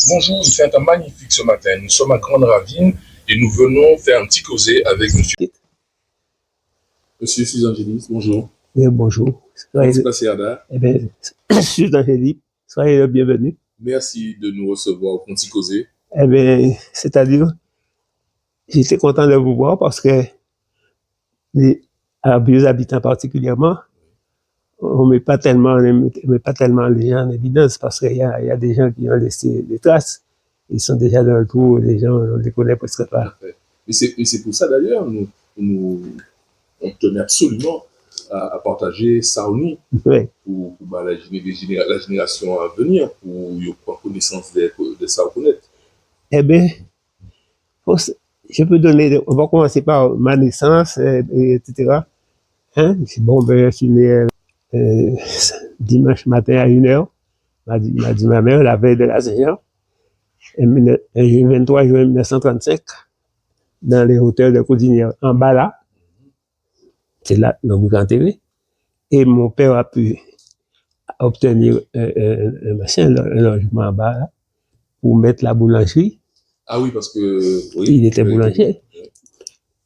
Bonjour, il fait un temps magnifique ce matin. Nous sommes à Grande Ravine et nous venons faire un petit causé avec monsieur. Monsieur Suzanne-Gélis, bonjour. Oui, bonjour. Comment se passe, Ada? Eh bien, Suzanne-Gélis, soyez le bienvenu. Merci de nous recevoir au petit causé. Eh bien, c'est-à-dire, j'étais content de vous voir parce que les habitants particulièrement, on ne met pas tellement les gens en évidence parce qu'il y a des gens qui ont laissé des traces. Ils sont déjà dans le trou, les gens, on ne les connaît presque pas. Et c'est pour ça d'ailleurs, on tenait absolument à partager ça au nous, oui, pour la génération à venir, pour prendre connaissance de ça au connaître. Eh bien, je peux donner, on va commencer par ma naissance, etc. Hein? Bon, ben, je suis né dimanche matin à 1h, m'a dit ma mère, la veille de la Seigneur, le 23 juin 1935, dans les hauteurs de Coudinière, en bas là, c'est là que vous enterré. Et mon père a pu obtenir un logement en bas là, pour mettre la boulangerie. Ah oui, parce que... Oui, il était boulanger. Oui.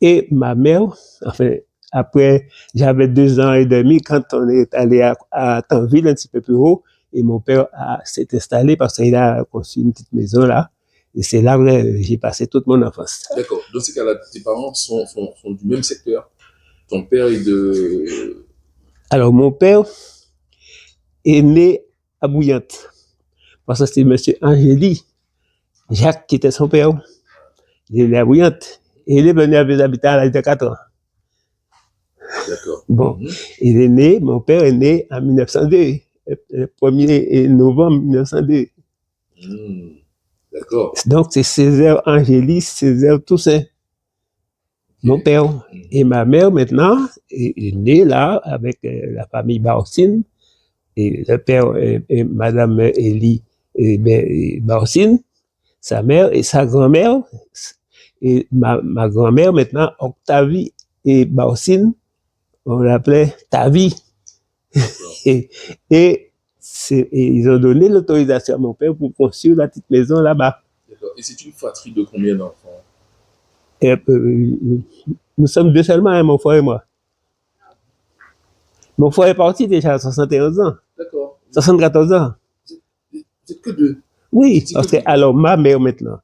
Et ma mère, enfin, après, j'avais 2 ans et demi quand on est allé à Tanville, un petit peu plus haut, et mon père s'est installé parce qu'il a construit une petite maison là. Et c'est là que j'ai passé toute mon enfance. D'accord. Dans ce cas-là, tes parents sont du même secteur. Ton père est de... Alors, mon père est né à Bouillante. Parce que c'est M. Angéli Jacques qui était son père. Il est né à Bouillante. Et il est venu à Bézabita à l'âge de 4 ans. D'accord. Bon, il est né, mon père est né en 1902, le 1er novembre 1902. D'accord. Donc, c'est Césaire Angélis, Césaire Toussaint, mon père. Et ma mère, maintenant, est née là avec la famille Baossine. Et le père est Madame Élie Baossine, sa mère et sa grand-mère. Et ma grand-mère, maintenant, Octavie et Baossine, on l'appelait Tavi. et ils ont donné l'autorisation à mon père pour construire la petite maison là-bas. D'accord. Et c'est une fratrie de combien d'enfants? Nous sommes 2 seulement, hein, mon frère et moi. Mon frère est parti déjà à 71 ans. D'accord. 74 ans. Vous êtes que 2? Oui, parce que, alors, ma mère maintenant,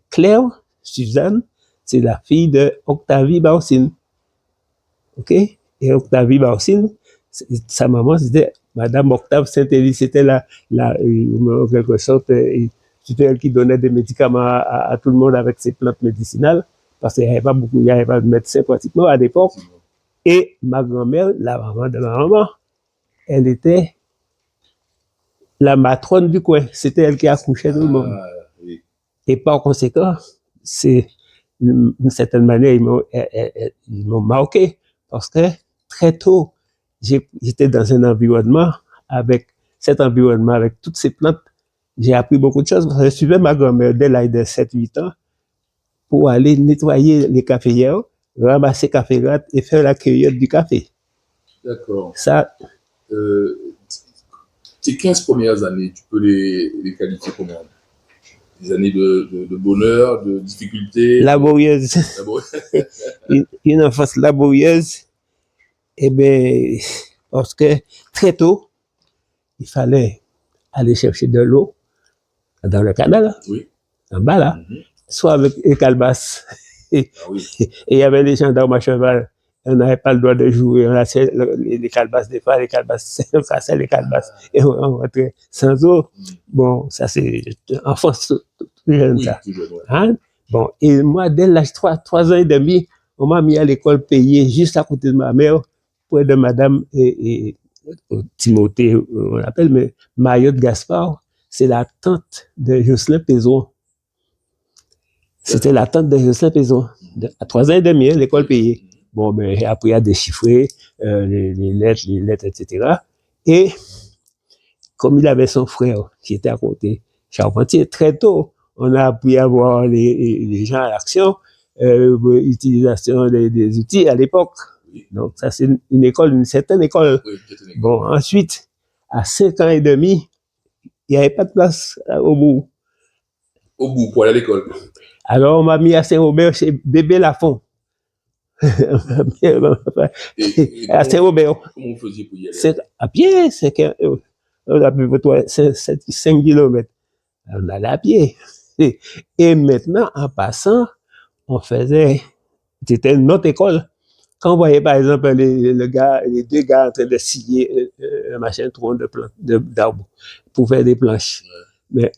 Claire Suzanne, c'est la fille de Octavie Baossine. OK? Et Octavie Baossine, sa maman, c'était Madame Octave Saint-Élie, c'était en quelque sorte, c'était elle qui donnait des médicaments à tout le monde avec ses plantes médicinales, parce qu'il n'y avait pas beaucoup, il n'y avait pas de médecins pratiquement à l'époque. Et ma grand-mère, la maman de ma maman, elle était la matrone du coin. C'était elle qui accouchait tout le monde. Oui. Et par conséquent, c'est d'une certaine manière, ils m'ont marqué, parce que très tôt, j'étais dans un environnement, avec toutes ces plantes, j'ai appris beaucoup de choses. Je suivais ma grand-mère dès l'âge de 7-8 ans pour aller nettoyer les caféières, ramasser café gratte et faire la cueillette du café. D'accord. Ça. Tes 15 premières années, tu peux les qualifier comment? Des années de bonheur, de difficulté? Laborieuse. Une enfance laborieuse. Eh bien, parce que très tôt, il fallait aller chercher de l'eau dans le canal, oui, en bas là, soit avec les calebasses. Et il y avait les gendarmes à cheval. On n'avait pas le droit de jouer. On lâchait les calebasses des fois, les calebasses, on cassait les calebasses et on rentrait sans eau. Bon, ça c'est enfance jeune, ça. Hein? Bon, et moi, dès l'âge 3 ans et demi, on m'a mis à l'école payée juste à côté de ma mère, près de madame Timothée, on l'appelle, mais Mariotte Gaspard, c'est la tante de Jocelyn Pézon. C'était la tante de Jocelyn Pézon. À 3 ans et demi, l'école payée. Bon, ben, j'ai appris à déchiffrer les lettres, etc. Et comme il avait son frère qui était à côté, charpentier, très tôt, on a appris à voir les gens à l'action, utilisation des outils à l'époque. Donc, ça, c'est une certaine école. Bon, ensuite, à 5 ans et demi, il n'y avait pas de place au bout. Au bout, pour aller à l'école. Alors, on m'a mis à Saint-Robert chez Bébé Lafont. À Saint-Robert. Comment vous faisiez pour y aller? C'est à pied, c'est à peu près 5 km. On allait à pied. Et maintenant, en passant, on faisait, c'était une autre école. Quand on voyait, par exemple, les deux gars en train de scier un machin tronc d'arbre pour faire des planches. Ouais. Mais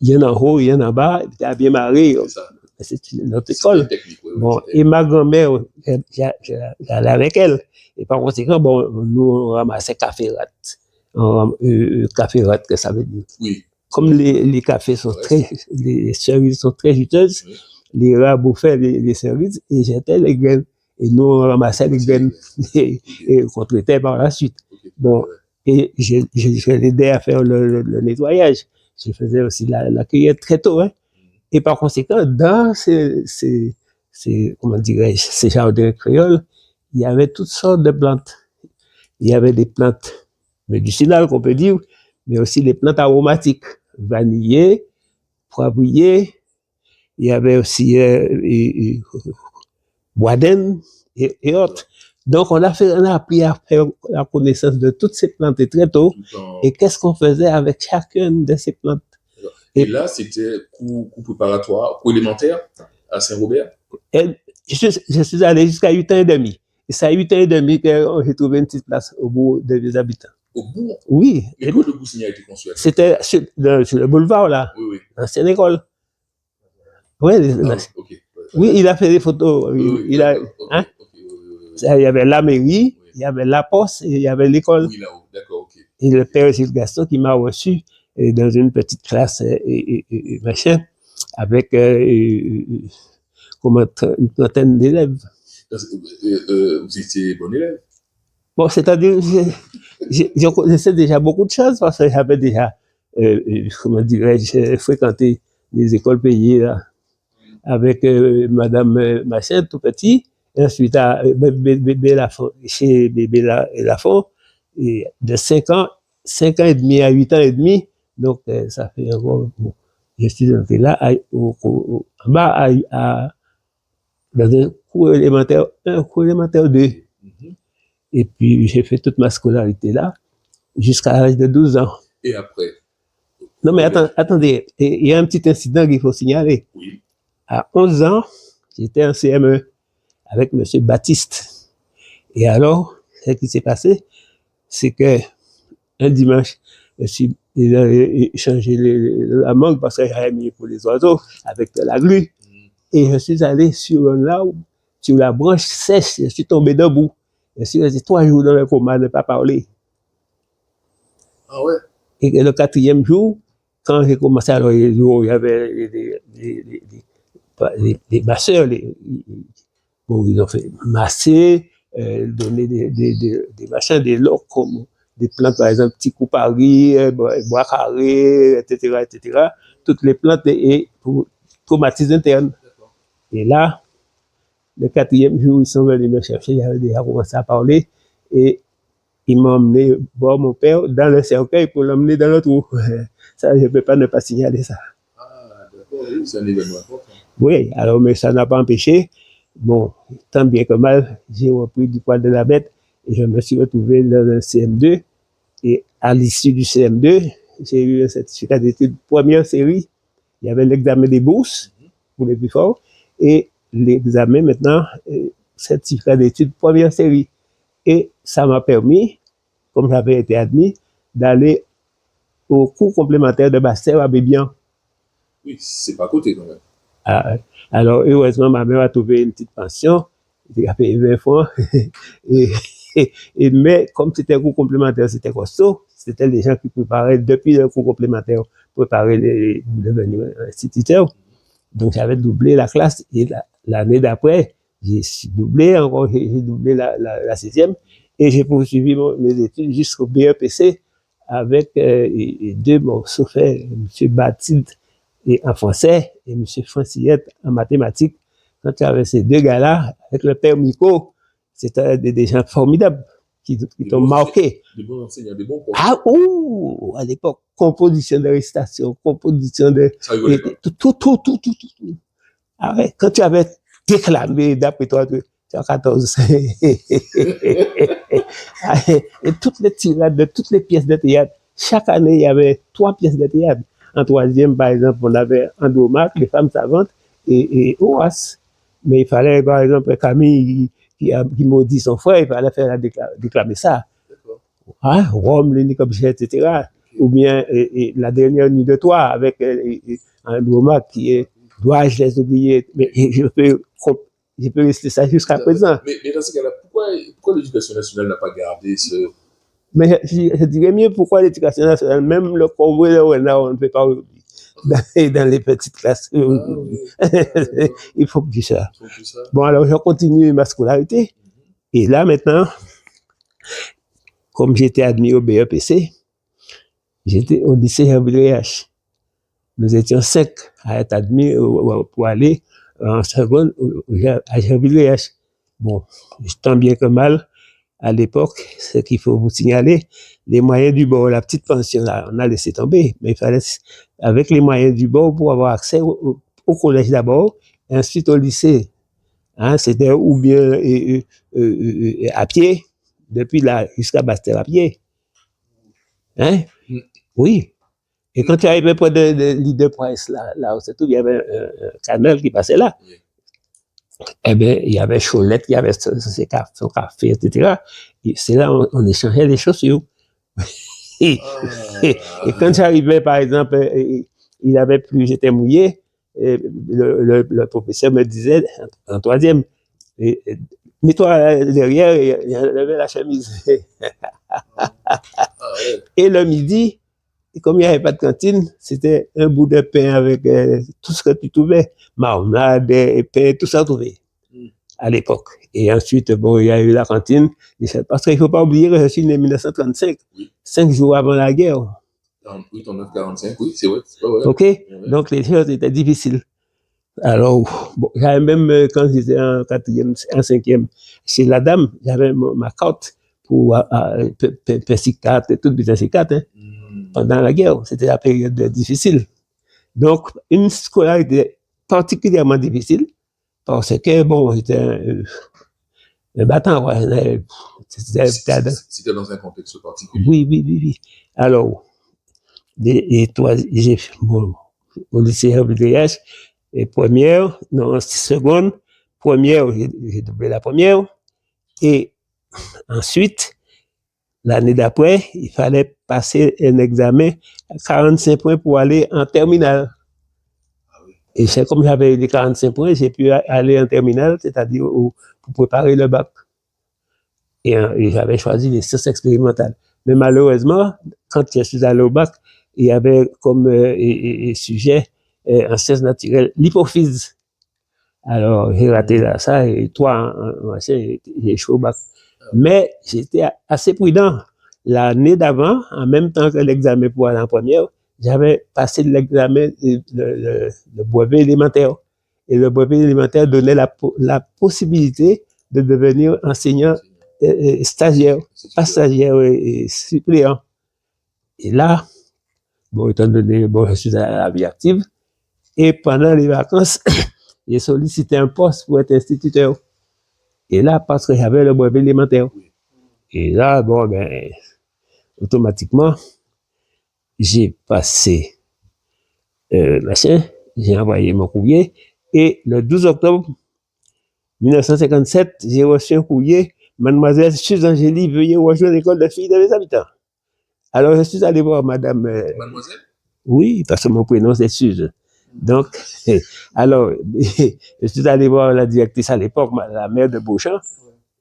il y en a en haut, il y en a en bas, il était bien marré. C'est notre école. Bon, et ma grand-mère, j'allais avec elle. Et par conséquent, bon, nous, on ramassait café rat. Café rat, que ça veut dire. Oui. Comme les cafés sont les cerises sont très juteuses, les rats bouffaient les cerises et jetaient les graines. Et nous, on ramassait les graines et qu'on traitait par la suite. Bon, et je l'aidais à faire le nettoyage. Je faisais aussi la cueillette très tôt, hein. Et par conséquent, dans comment dirais-je, ces jardins créoles, il y avait toutes sortes de plantes. Il y avait des plantes médicinales, qu'on peut dire, mais aussi des plantes aromatiques, vanillées, poivrier. Il y avait aussi boisden et autres. Donc, on a appris à faire la connaissance de toutes ces plantes très tôt. Et qu'est-ce qu'on faisait avec chacune de ces plantes? Et là, c'était cours préparatoire, cours élémentaire à Saint-Robert? Je suis allé jusqu'à 8 ans et demi. Et c'est à 8 ans et demi que j'ai trouvé une petite place au bout des habitants. Au bout? Oui. L'école de Boussigny a été construite? C'était sur le boulevard, là. Oui, oui. L'ancienne école. Oui, okay. Oui, il a fait des photos. Oui, il a, hein? Il y avait la mairie, il y avait la poste et il y avait l'école. Oui, là-haut, d'accord, ok. Et le père Gilles Gaston qui m'a reçu dans une petite classe et machin, avec une trentaine d'élèves. Vous étiez bon élève? Bon, c'est-à-dire, je connaissais déjà beaucoup de choses parce que j'avais déjà, comment dirais-je, fréquenté les écoles payées là, avec Madame Machin, tout petit, et ensuite à Bébé Lafont, chez Bébé Lafont, et de 5 ans et demi à 8 ans et demi, donc ça fait encore, bon, je suis entré là, en bas, dans un cours élémentaire 2. Et puis, j'ai fait toute ma scolarité là, jusqu'à l'âge de 12 ans. Et après? Non, mais attendez, il y a un petit incident qu'il faut signaler. Oui. À 11 ans, j'étais en CM1 avec M. Baptiste. Et alors, ce qui s'est passé, c'est que un dimanche, il a échangé la mangue parce que j'avais mis pour les oiseaux avec de la glu. Et je suis allé sur un arbre, sur la branche sèche, je suis tombé debout. Je suis resté 3 jours dans le coma, ne pas parler. Ah ouais? Et le 4e jour, quand j'ai commencé, alors il y avait les masseurs, bon, ils ont fait masser, donner des machins, des lots comme des plantes, par exemple, petit coupari, bois carré, etc., etc. Toutes les plantes et pour traumatisme interne. Et là, le 4e jour, ils sont venus me chercher, j'avais déjà commencé à parler, et ils m'ont emmené voir mon père dans le cercueil pour l'emmener dans le trou. Ça, je ne peux pas ne pas signaler ça. Ah, d'accord, oui, c'est un événement important. Oui, alors, mais ça n'a pas empêché. Bon, tant bien que mal, j'ai repris du poil de la bête et je me suis retrouvé dans le CM2. Et à l'issue du CM2, j'ai eu un certificat d'études première série. Il y avait l'examen des bourses pour les plus forts et l'examen maintenant, certificat d'études première série. Et ça m'a permis, comme j'avais été admis, d'aller au cours complémentaire de Bastère à Bébian. Oui, c'est pas à côté quand même. Alors, heureusement, ma mère a trouvé une petite pension, elle a payé 20 francs. Mais comme c'était un cours complémentaire, c'était costaud, c'était les gens qui préparaient depuis le cours complémentaire, préparaient les devenir instituteurs. Donc, j'avais doublé la classe et l'année d'après, j'ai doublé encore, j'ai doublé la 6e et j'ai poursuivi mes études jusqu'au BEPC avec 2 morceaux faits, M. Bathilde et en français et M. Francillette en mathématiques. Quand tu avais ces 2 gars-là, avec le père Miko, c'était des gens formidables qui t'ont marqué. Des bons enseignants, des bons profs. Ah, ouh, à l'époque, composition de récitation, composition de... Ça rigolait pas. Tout. Ah ouais, quand tu avais déclamé, d'après toi, tu as 14. Et toutes les tirades de toutes les pièces de théâtre, chaque année, il y avait 3 pièces de théâtre. En troisième, par exemple, on avait Andromaque, les femmes savantes, et Horace. Mais il fallait, par exemple, Camille, qui maudit son frère, il fallait faire déclamer ça. Hein? Rome, l'unique objet, etc. Ou bien la dernière nuit de toi, avec Andromaque, qui est dois-je les oublier? Mais je peux rester ça jusqu'à présent. Mais dans ce cas-là, pourquoi l'éducation nationale n'a pas gardé ce... Mais je dirais mieux pourquoi l'éducation nationale, même le corbeau et le renard, on ne peut pas oublier. Dans les petites classes. Il faut que ça. Bon, alors je continue ma scolarité. Et là, maintenant, comme j'étais admis au BEPC, j'étais au lycée Hervé-Léache. Nous étions 5 à être admis pour aller en seconde à Hervé-Léache. Bon, tant bien que mal, à l'époque, ce qu'il faut vous signaler, les moyens du bord, la petite pension, là, on a laissé tomber, mais il fallait, avec les moyens du bord, pour avoir accès au collège d'abord, et ensuite au lycée. Hein, c'était ou bien à pied, depuis là jusqu'à Bastel à pied. Hein? Oui. Et quand tu arrivais près de l'Île-de-Prince, là où c'est tout, il y avait un canal qui passait là. Eh bien, il y avait Cholette, il y avait son café, etc. Et c'est là où on échangeait les chaussures. Et quand j'arrivais, par exemple, il avait plu, j'étais mouillé, le professeur me disait, en troisième, mets-toi derrière, il enlevait la chemise. Et le midi, comme il n'y avait pas de cantine, c'était un bout de pain avec tout ce que tu trouvais, marmelade, pain, tout ça trouvé à l'époque. Et ensuite, bon, il y a eu la cantine, parce qu'il ne faut pas oublier que je suis né en 1935, 5 jours avant la guerre. Oui, ton 945, oui, c'est vrai. OK? Donc les choses étaient difficiles. Alors, bon, j'avais même, quand j'étais en 4e, en 5e, chez la dame, j'avais ma carte pour P4 et tout, P4, hein, pendant la guerre. C'était la période difficile. Donc, une scolarité particulièrement difficile, parce que, bon, j'étais un battant, ouais. C'était dans un contexte particulier. Oui. Alors, bon, au lycée RBDH, et seconde, première, j'ai doublé la première, et ensuite, l'année d'après, il fallait passer un examen à 45 points pour aller en terminale. Et c'est comme j'avais les 45 points, j'ai pu aller en terminale, c'est-à-dire pour préparer le bac. Et j'avais choisi les sciences expérimentales. Mais malheureusement, quand je suis allé au bac, il y avait comme sujet en sciences naturelles l'hypophyse. Alors, j'ai raté ça, et toi, j'ai échoué au bac. Mais j'étais assez prudent. L'année d'avant, en même temps que l'examen pour aller en première, j'avais passé l'examen, le brevet élémentaire. Et le brevet élémentaire donnait la possibilité de devenir enseignant stagiaire, pas stagiaire et suppléant. Et là, bon, étant donné, bon, je suis à la vie active, et pendant les vacances, j'ai sollicité un poste pour être instituteur. Et là, parce que j'avais le brevet élémentaire. Et là, bon, ben, automatiquement, j'ai passé, j'ai envoyé mon courrier, et le 12 octobre 1957, j'ai reçu un courrier, Mademoiselle Suze-Angélie, veuillez rejoindre l'école de filles de mes habitants. Alors, je suis allé voir Madame... Mademoiselle? Oui, parce que mon prénom, c'est Suze. Donc, alors, je suis allé voir la directrice à l'époque, la mère de Beauchamp,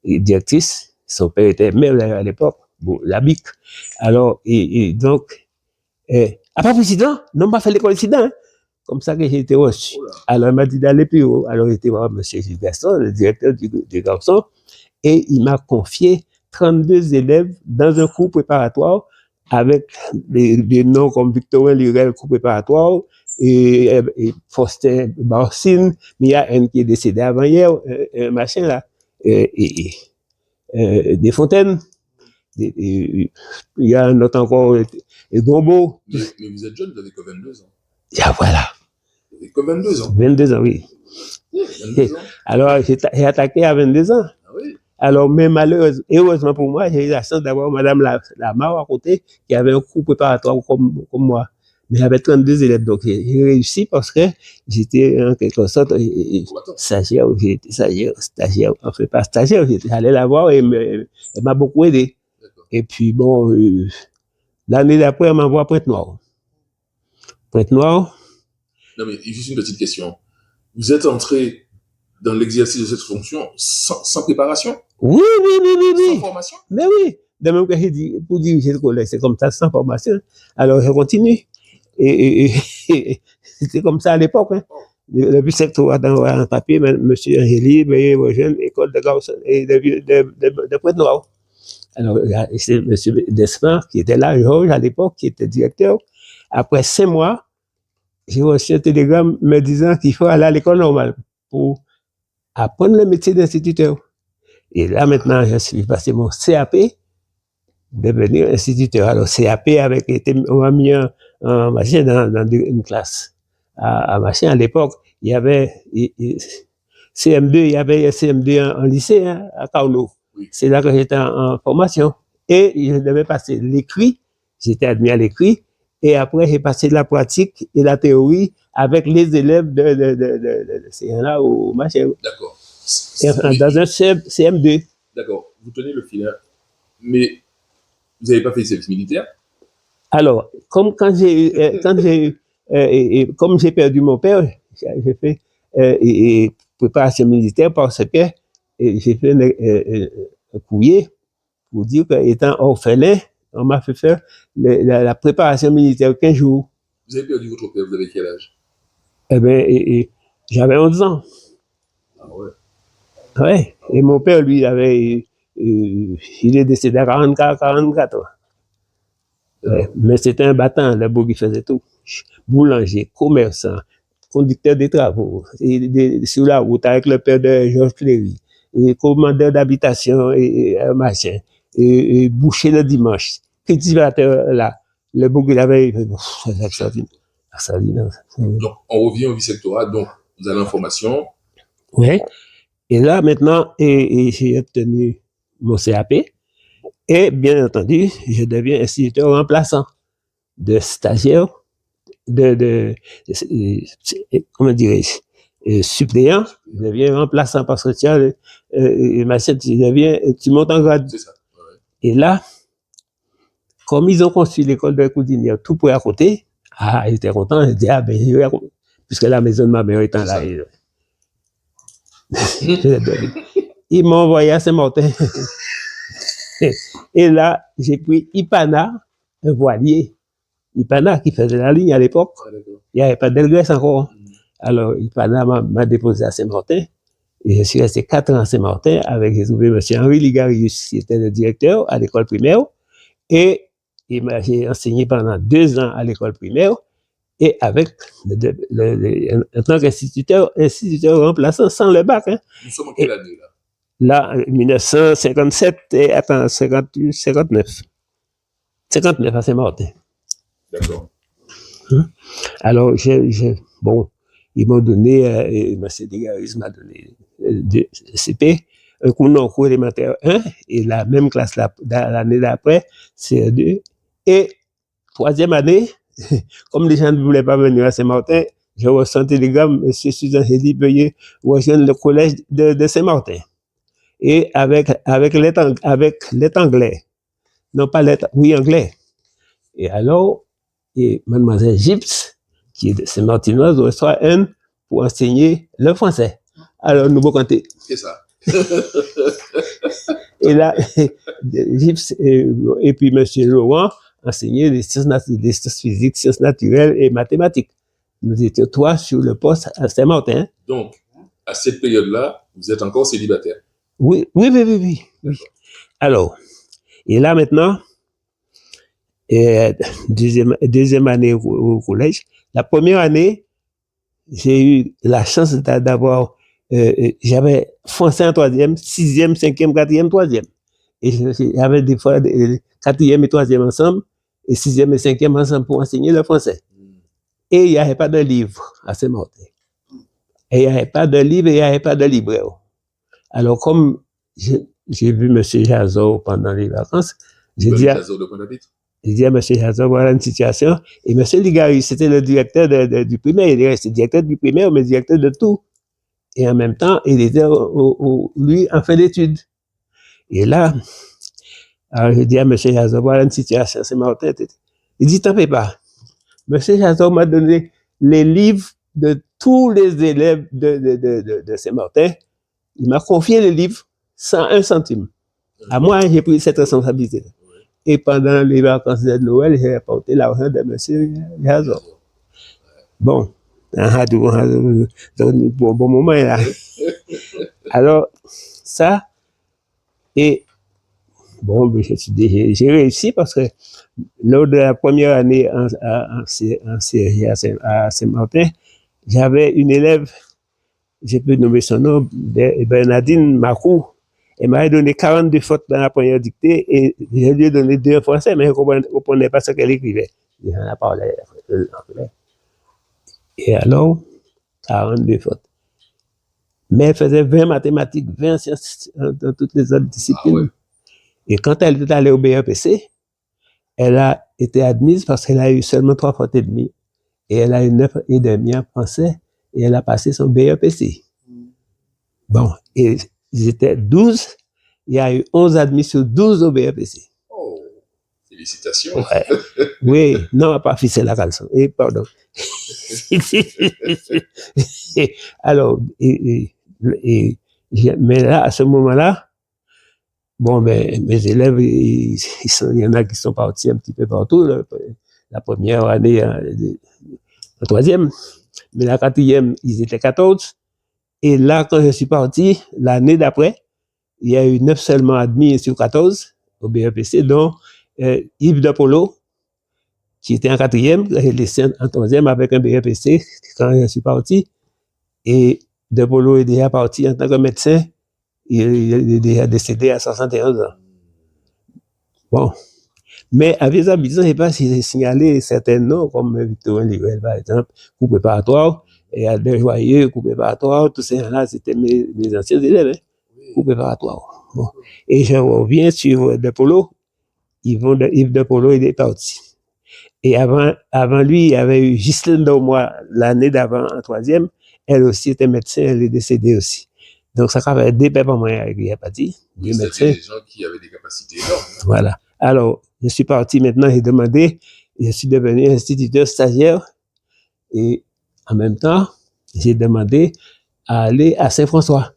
et directrice, son père était maire à l'époque, la BIC. Alors, et donc, pas président, non pas fait l'école président, hein. Comme ça que j'ai été reçu. Alors, il m'a dit d'aller plus haut. Alors, j'étais voir M. Gilles Gaston, le directeur du garçon, et il m'a confié 32 élèves dans un cours préparatoire avec des noms comme Victorin Lurel, cours préparatoire, et Faustin Barsine, mais il y a un qui est décédé avant hier, machin là, Desfontaines. Il y a un autre encore, Gombo. Mais vous êtes jeune, vous avez que 22 ans. Ah, voilà. Vous avez que 22 ans. 22 ans, oui. 22 ans. Alors, j'ai attaqué à 22 ans. Ah oui. Alors, mais heureusement pour moi, j'ai eu la chance d'avoir Madame Lamar à côté, qui avait un cours préparatoire comme moi. Mais j'avais 32 élèves, donc j'ai réussi parce que j'étais en quelque sorte stagiaire, enfin pas stagiaire, j'allais la voir et elle m'a beaucoup aidé. D'accord. Et puis bon, l'année d'après, elle m'envoie à Pointe-Noire. Pointe-Noire. Non mais juste une petite question. Vous êtes entré dans l'exercice de cette fonction sans préparation? Oui. Sans formation? Mais oui. De même que j'ai dit, pour diriger le collège, c'est comme ça, sans formation. Alors, je continue. Et c'était comme ça à l'époque. Hein. Le but, c'est d'envoyer un papier, M. Angéli, veuillez rejoindre l'école de garçons et de Pointe-Noire. Alors, c'est M. Desmar qui était là, Georges, à l'époque, qui était directeur. Après 5 mois, j'ai reçu un télégramme me disant qu'il faut aller à l'école normale pour apprendre le métier d'instituteur. Et là, maintenant, je suis passé mon CAP, devenir instituteur. Alors, CAP on m'a mis un machin dans une classe. À machin, à l'époque, il y avait CM2, il y avait CM2 en lycée, hein, à Carlo. Oui. C'est là que j'étais en formation. Et je devais passer l'écrit, j'étais admis à l'écrit, et après, j'ai passé la pratique et la théorie avec les élèves de CNA au machin. D'accord. Dans un CM2. D'accord, vous tenez le fil, mais vous n'avez pas fait le service militaire? Alors, comme comme j'ai perdu mon père, j'ai fait préparation militaire parce que j'ai fait un courrier pour dire qu'étant orphelin, on m'a fait faire la préparation militaire 15 jours. Vous avez perdu votre père, vous avez quel âge? Eh bien, j'avais 11 ans. Ah ouais. Ouais, et mon père, lui, il est décédé à 44 ans. Ouais, mais c'était un battant, là-bas, qui faisait tout. Boulanger, commerçant, conducteur des travaux, sur la route avec le père de Georges Cléry, et commandeur d'habitation, et machin, et boucher le dimanche, cultivateur là. Le beau qu'il avait, c'est extraordinaire. Donc, on revient au vice-rectorat, donc vous avez l'information. Oui. Et là, maintenant, j'ai obtenu mon CAP. Et bien entendu, je deviens instituteur remplaçant de stagiaire, comment dirais-je, suppléant, je deviens remplaçant parce que tu montes en grade. C'est ça. Ouais. Et là, comme ils ont construit l'école de Coudinière tout près à côté, j'étais content, je dis, puisque la maison de ma mère étant là. Ils m'ont envoyé à Saint-Martin. Et là, j'ai pris Ipana, un voilier. Ipana qui faisait la ligne à l'époque. Il n'y avait pas d'Elgrès encore. Alors, Ipana m'a déposé à Saint-Martin. Et je suis resté 4 ans à Saint-Martin avec, j'ai trouvé M. Henri Ligarius, qui était le directeur à l'école primaire. Et j'ai enseigné pendant 2 ans à l'école primaire. Et avec, en tant qu'instituteur remplaçant sans le bac. Hein. Nous sommes en quelle année là? Là, 1957 et 59. 59 à Saint-Martin. D'accord. Alors, bon, ils m'ont donné, M. Degaris m'a donné CP, un cours élémentaire 1, et la même classe l'année d'après, CE2. Et 3e année, comme les gens ne voulaient pas venir à Saint-Martin, j'ai reçu un télégramme, M. Suzanne Hedy, veuillez rejoindre le collège de Saint-Martin. Et avec l'être anglais. Non pas l'être, oui, anglais. Et alors, mademoiselle Gibbs, qui est de Saint-Martinoise, reçoit un pour enseigner le français. Alors, nous vous comptez. C'est ça. Et là, Gibbs et puis monsieur Laurent enseignaient les sciences physiques, sciences naturelles et mathématiques. Nous étions 3 sur le poste à Saint-Martin. Donc, à cette période-là, vous êtes encore célibataire? Oui. Alors, et là maintenant, deuxième année au collège. La première année, j'ai eu la chance d'avoir, j'avais français en 3e, 6e, 5e, 4e, 3e. Et il y avait des fois quatrième et troisième ensemble, et sixième et cinquième ensemble pour enseigner le français. Et il n'y avait pas de livre à Saint-Martin. Et il n'y avait pas de livre et il n'y avait pas de libraire. Alors, comme j'ai vu M. Jazot pendant les vacances, j'ai dit à M. Jazot, voilà une situation. Et M. Ligari, c'était le directeur du primaire. Il est resté directeur du primaire, mais directeur de tout. Et en même temps, il était, lui, en fin d'études. Et là, alors j'ai dit à M. Jazot, voilà une situation, c'est Martin. Il dit, t'en fais pas. M. Jazot m'a donné les livres de tous les élèves de Saint-Martin. Il m'a confié les livres sans un centime. À moi, j'ai pris cette responsabilité. Et pendant les vacances de Noël, j'ai apporté l'argent de M. Jazot. Bon, bon moment là. Alors, ça, et bon, j'ai réussi parce que lors de la première année en série à Saint-Martin, j'avais une élève, je peux nommer son nom, Bernardine Macou. Elle m'avait donné 42 fautes dans la première dictée et je lui ai donné 2 en français, mais je ne comprenais pas ce qu'elle écrivait. J'en ai parlé en anglais. Et alors, 42 fautes. Mais elle faisait 20 mathématiques, 20 sciences dans toutes les autres disciplines. Ah ouais. Et quand elle est allée au BEPC, elle a été admise parce qu'elle a eu seulement 3 fautes et demie. Et elle a eu 9,5 en français et elle a passé son BEPC. Bon, et ils étaient 12, il y a eu 11 admis sur 12 au BEPC. Oh, félicitations. Ouais. Oui, non, pas fixer la caleçon. Et pardon. Alors, mais là, à ce moment-là, bon, ben, mes élèves, il y en a qui sont partis un petit peu partout. La première année, la troisième, mais la quatrième, ils étaient 14. Et là, quand je suis parti, l'année d'après, il y a eu 9 seulement admis sur 14 au BEPC, dont Yves Depolo, qui était en quatrième, laissé en troisième avec un BEPC quand je suis parti. Et Depolo est déjà parti en tant que médecin. Il est déjà décédé à 71 ans. Bon. Mais à vis-à-vis, je ne sais pas si j'ai signalé certains noms, comme Victorien Lirel, par exemple, cours préparatoire, et Albert Joyeux, cours préparatoire, tous ces gens-là, c'était mes anciens élèves, hein, cours préparatoire. Bon. Et je reviens sur Depolo. Yves Depolo, il est parti. Et avant lui, il y avait eu Ghislaine Daumois, l'année d'avant, en troisième. Elle aussi était médecin, elle est décédée aussi. Donc, ça avait des pépins moyens avec lui, pas dit. Oui, c'était des gens qui avaient des capacités énormes. Voilà. Alors, je suis parti maintenant, j'ai demandé, je suis devenu instituteur stagiaire et en même temps, j'ai demandé à aller à Saint-François.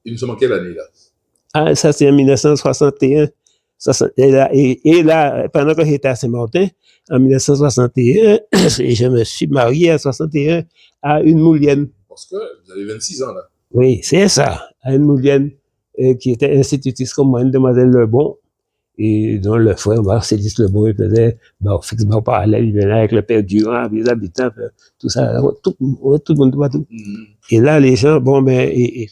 Et nous sommes en quelle année là? Ah, ça c'est en 1961. Et là, pendant que j'étais à Saint-Martin, en 1961, je me suis marié à 61 à une Moulienne. Parce que vous avez 26 ans là. Oui, c'est ça, à une Moulienne qui était institutrice comme moi, une demoiselle Lebon, et dont le frère Marcellus Lebon, il faisait fixement parallèle, il venait avec le père Durand, les habitants, tout ça, tout le monde partout. Et là, les gens, bon, ben, et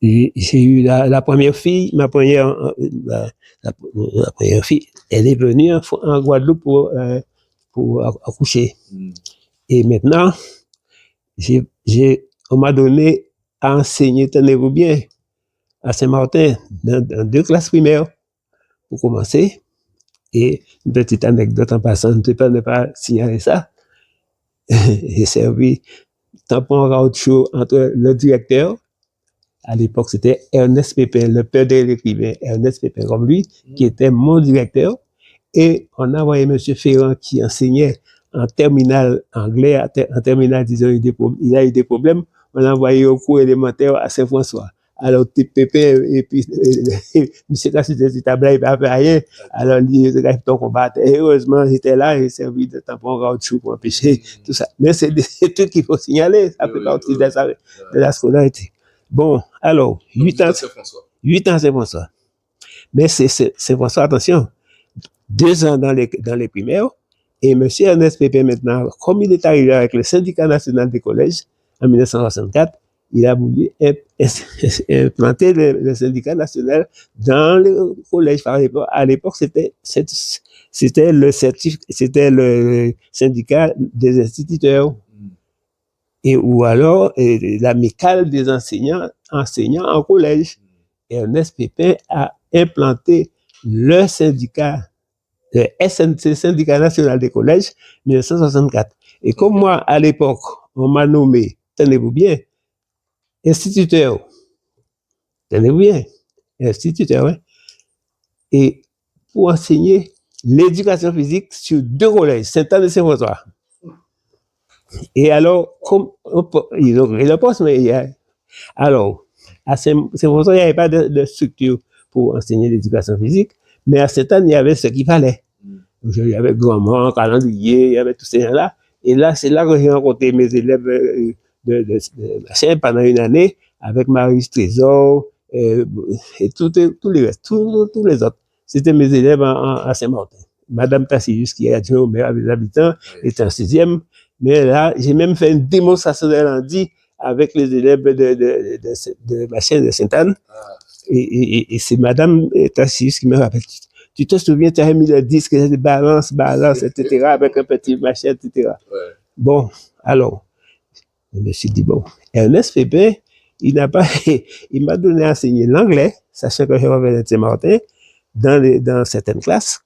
j'ai eu la première fille, la première fille, elle est venue en Guadeloupe pour accoucher. Et maintenant, on m'a donné à enseigner, tenez-vous bien, à Saint-Martin, dans 2 classes primaires, pour commencer. Et une petite anecdote en passant, je ne peux pas ne pas signaler ça. J'ai servi tampon caoutchouc entre le directeur, à l'époque c'était Ernest Pépin, le père de l'écrivain Ernest Pépin comme lui, qui était mon directeur, et on a envoyé M. Ferrand qui enseignait en terminale anglais, en terminale, disons, il a eu des problèmes, on l'a envoyé au cours élémentaire à Saint-François. Alors, Pépin, et puis, M. Cassidy, il n'a pas fait rien. Alors, il a fait ton combat. Et heureusement, j'étais là, j'ai servi de tampon caoutchouc pour empêcher tout ça. Mais c'est des trucs qu'il faut signaler, ça fait partie de la scolarité. Bon, alors, 8 ans à Saint-François. Mais c'est Saint-François, attention, 2 ans dans les primaires, et M. Ernest Pépin maintenant, comme il est arrivé avec le syndicat national des collèges en 1964, il a voulu implanter le syndicat national dans le collège. À l'époque, c'était le syndicat des instituteurs. Et ou alors l'amicale des enseignants en collège. Et Ernest Pépin a implanté le syndicat, le SNC, Syndicat national des collèges, 1964. Et comme moi, à l'époque, on m'a nommé, tenez-vous bien, instituteur, tenez-vous bien, instituteur, hein, et pour enseigner l'éducation physique sur 2 collèges, Sainte-Anne et Saint-François. Et alors, comme ils ont créé le poste, mais alors, à Saint-François, il n'y avait pas de structure pour enseigner l'éducation physique, mais à Sainte-Anne, il y avait ce qu'il fallait. Il y avait grand-mère, calendrier, il y avait tous ces gens-là. Et là, c'est là que j'ai rencontré mes élèves de pendant une année, avec Marie Trésor, et tous les restes, tous les autres. C'était mes élèves à Saint-Martin. Madame Tassius, qui est adjointe au maire avec les habitants, était en 6e. Mais là, j'ai même fait une démonstration de lundi avec les élèves de ma chaîne de Sainte-Anne. Et c'est Madame Tassius qui me rappelle. Tu te souviens, tu as mis le disque, balance, etc., avec un petit machin, etc. Ouais. Bon, alors, je me suis dit, bon, Ernest Pépin, il m'a donné à enseigner l'anglais, sachant que je revenais de Saint-Martin, dans certaines classes,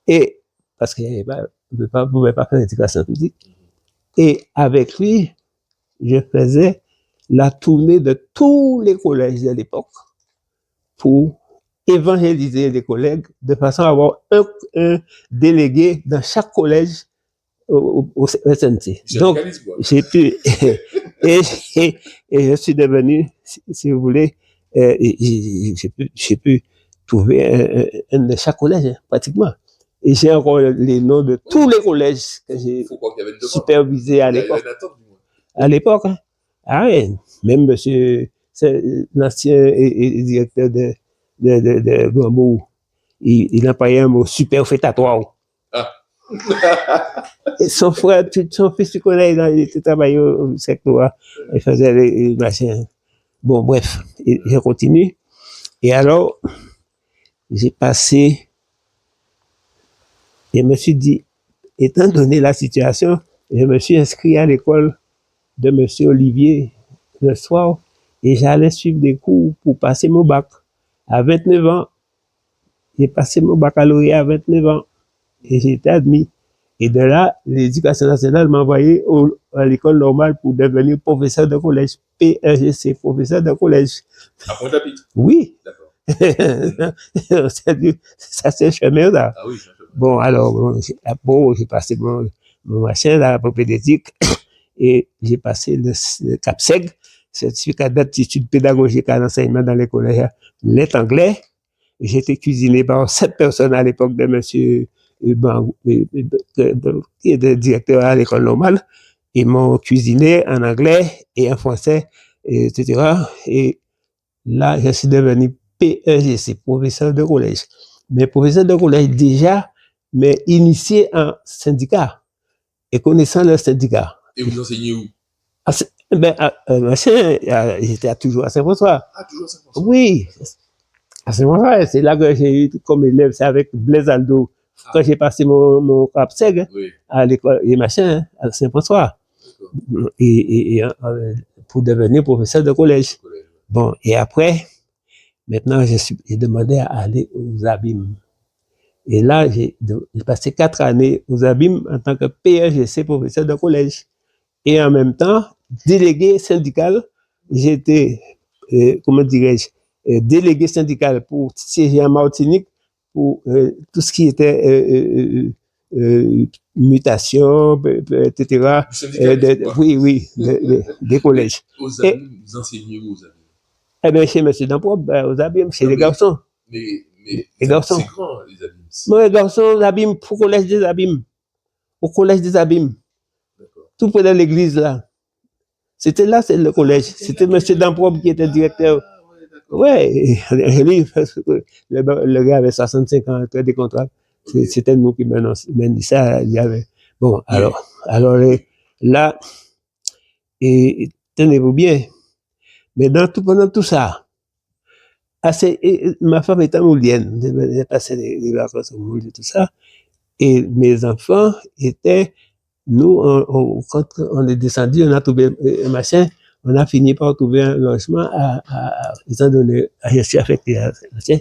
et, parce qu'il n'y avait pas, on ne pouvait pas faire l'éducation physique, et avec lui, je faisais la tournée de tous les collèges de l'époque pour évangéliser les collègues de façon à avoir un délégué dans chaque collège au SNC. Donc, j'ai pu, et je suis devenu, si vous voulez, j'ai pu trouver un de chaque collège, pratiquement. Et j'ai encore les noms de tous les collèges que j'ai supervisés à l'époque. À l'époque, hein. Ah oui, même monsieur, l'ancien directeur de Bambou, il employait un mot superfétatoire. Ah. Et son frère, son fils, tu connais, il était travaillé au secteur, il faisait les machins. Bon, bref, je continue. Et alors, j'ai passé, je me suis dit, étant donné la situation, je me suis inscrit à l'école de monsieur Olivier le soir et j'allais suivre des cours pour passer mon bac. À 29 ans, j'ai passé mon baccalauréat à 29 ans et j'ai été admis. Et de là, l'éducation nationale m'a envoyé à l'école normale pour devenir professeur de collège, PEGC, professeur de collège. À Pointe-à-Pitre? Oui. D'accord. Ça c'est chemin là. Ah oui, bon, alors, j'ai passé mon machin là, propédétique, et j'ai passé le CAPSEG, certificat d'aptitude pédagogique à l'enseignement dans les collèges, lettres anglais. J'ai été cuisiné par 7 personnes à l'époque de monsieur qui était directeur à l'école normale. Ils m'ont cuisiné en anglais et en français, etc. Et là, je suis devenu PEGC, professeur de collège. Mais professeur de collège déjà, mais initié en syndicat et connaissant le syndicat. Et vous enseignez où? J'étais toujours à Saint-François. Ah, toujours à Saint-François? Oui, à Saint-François, c'est là que j'ai eu comme élève, c'est avec Blaise Aldo. Quand j'ai passé mon CAPSEG, oui, à l'école et machin, à Saint-François. Et pour devenir professeur de collège. Bon, et après, maintenant, j'ai demandé à aller aux Abîmes. Et là, j'ai passé 4 années aux Abîmes en tant que PEGC, professeur de collège. Et en même temps, délégué syndical, j'étais, comment dirais-je, délégué syndical pour siéger en Martinique pour tout ce qui était mutation, etc. Oui, des collèges. Aux Abîmes, vous enseignez où aux Abîmes? Eh bien, chez M. Damprobe, aux Abîmes, chez les garçons. Mais les garçons. C'est grand, les Abîmes. Moi, les garçons, l'Abîme, au collège des Abîmes. Au collège des Abîmes. Tout près de l'église, là. C'était là, c'est le collège. C'était M. Damprobe qui était directeur. Ouais, lui, le gars avait 65 ans, très des contrats. C'était nous qui menons ça. Il y avait. Bon, alors là, et tenez-vous bien, Mais pendant tout ça, ma femme était moulienne, elle passait les vacances au Moule et tout ça, et mes enfants étaient, nous, quand on est descendu, on a trouvé un machin, on a fini par trouver un logement étant donné, je suis affecté à machin,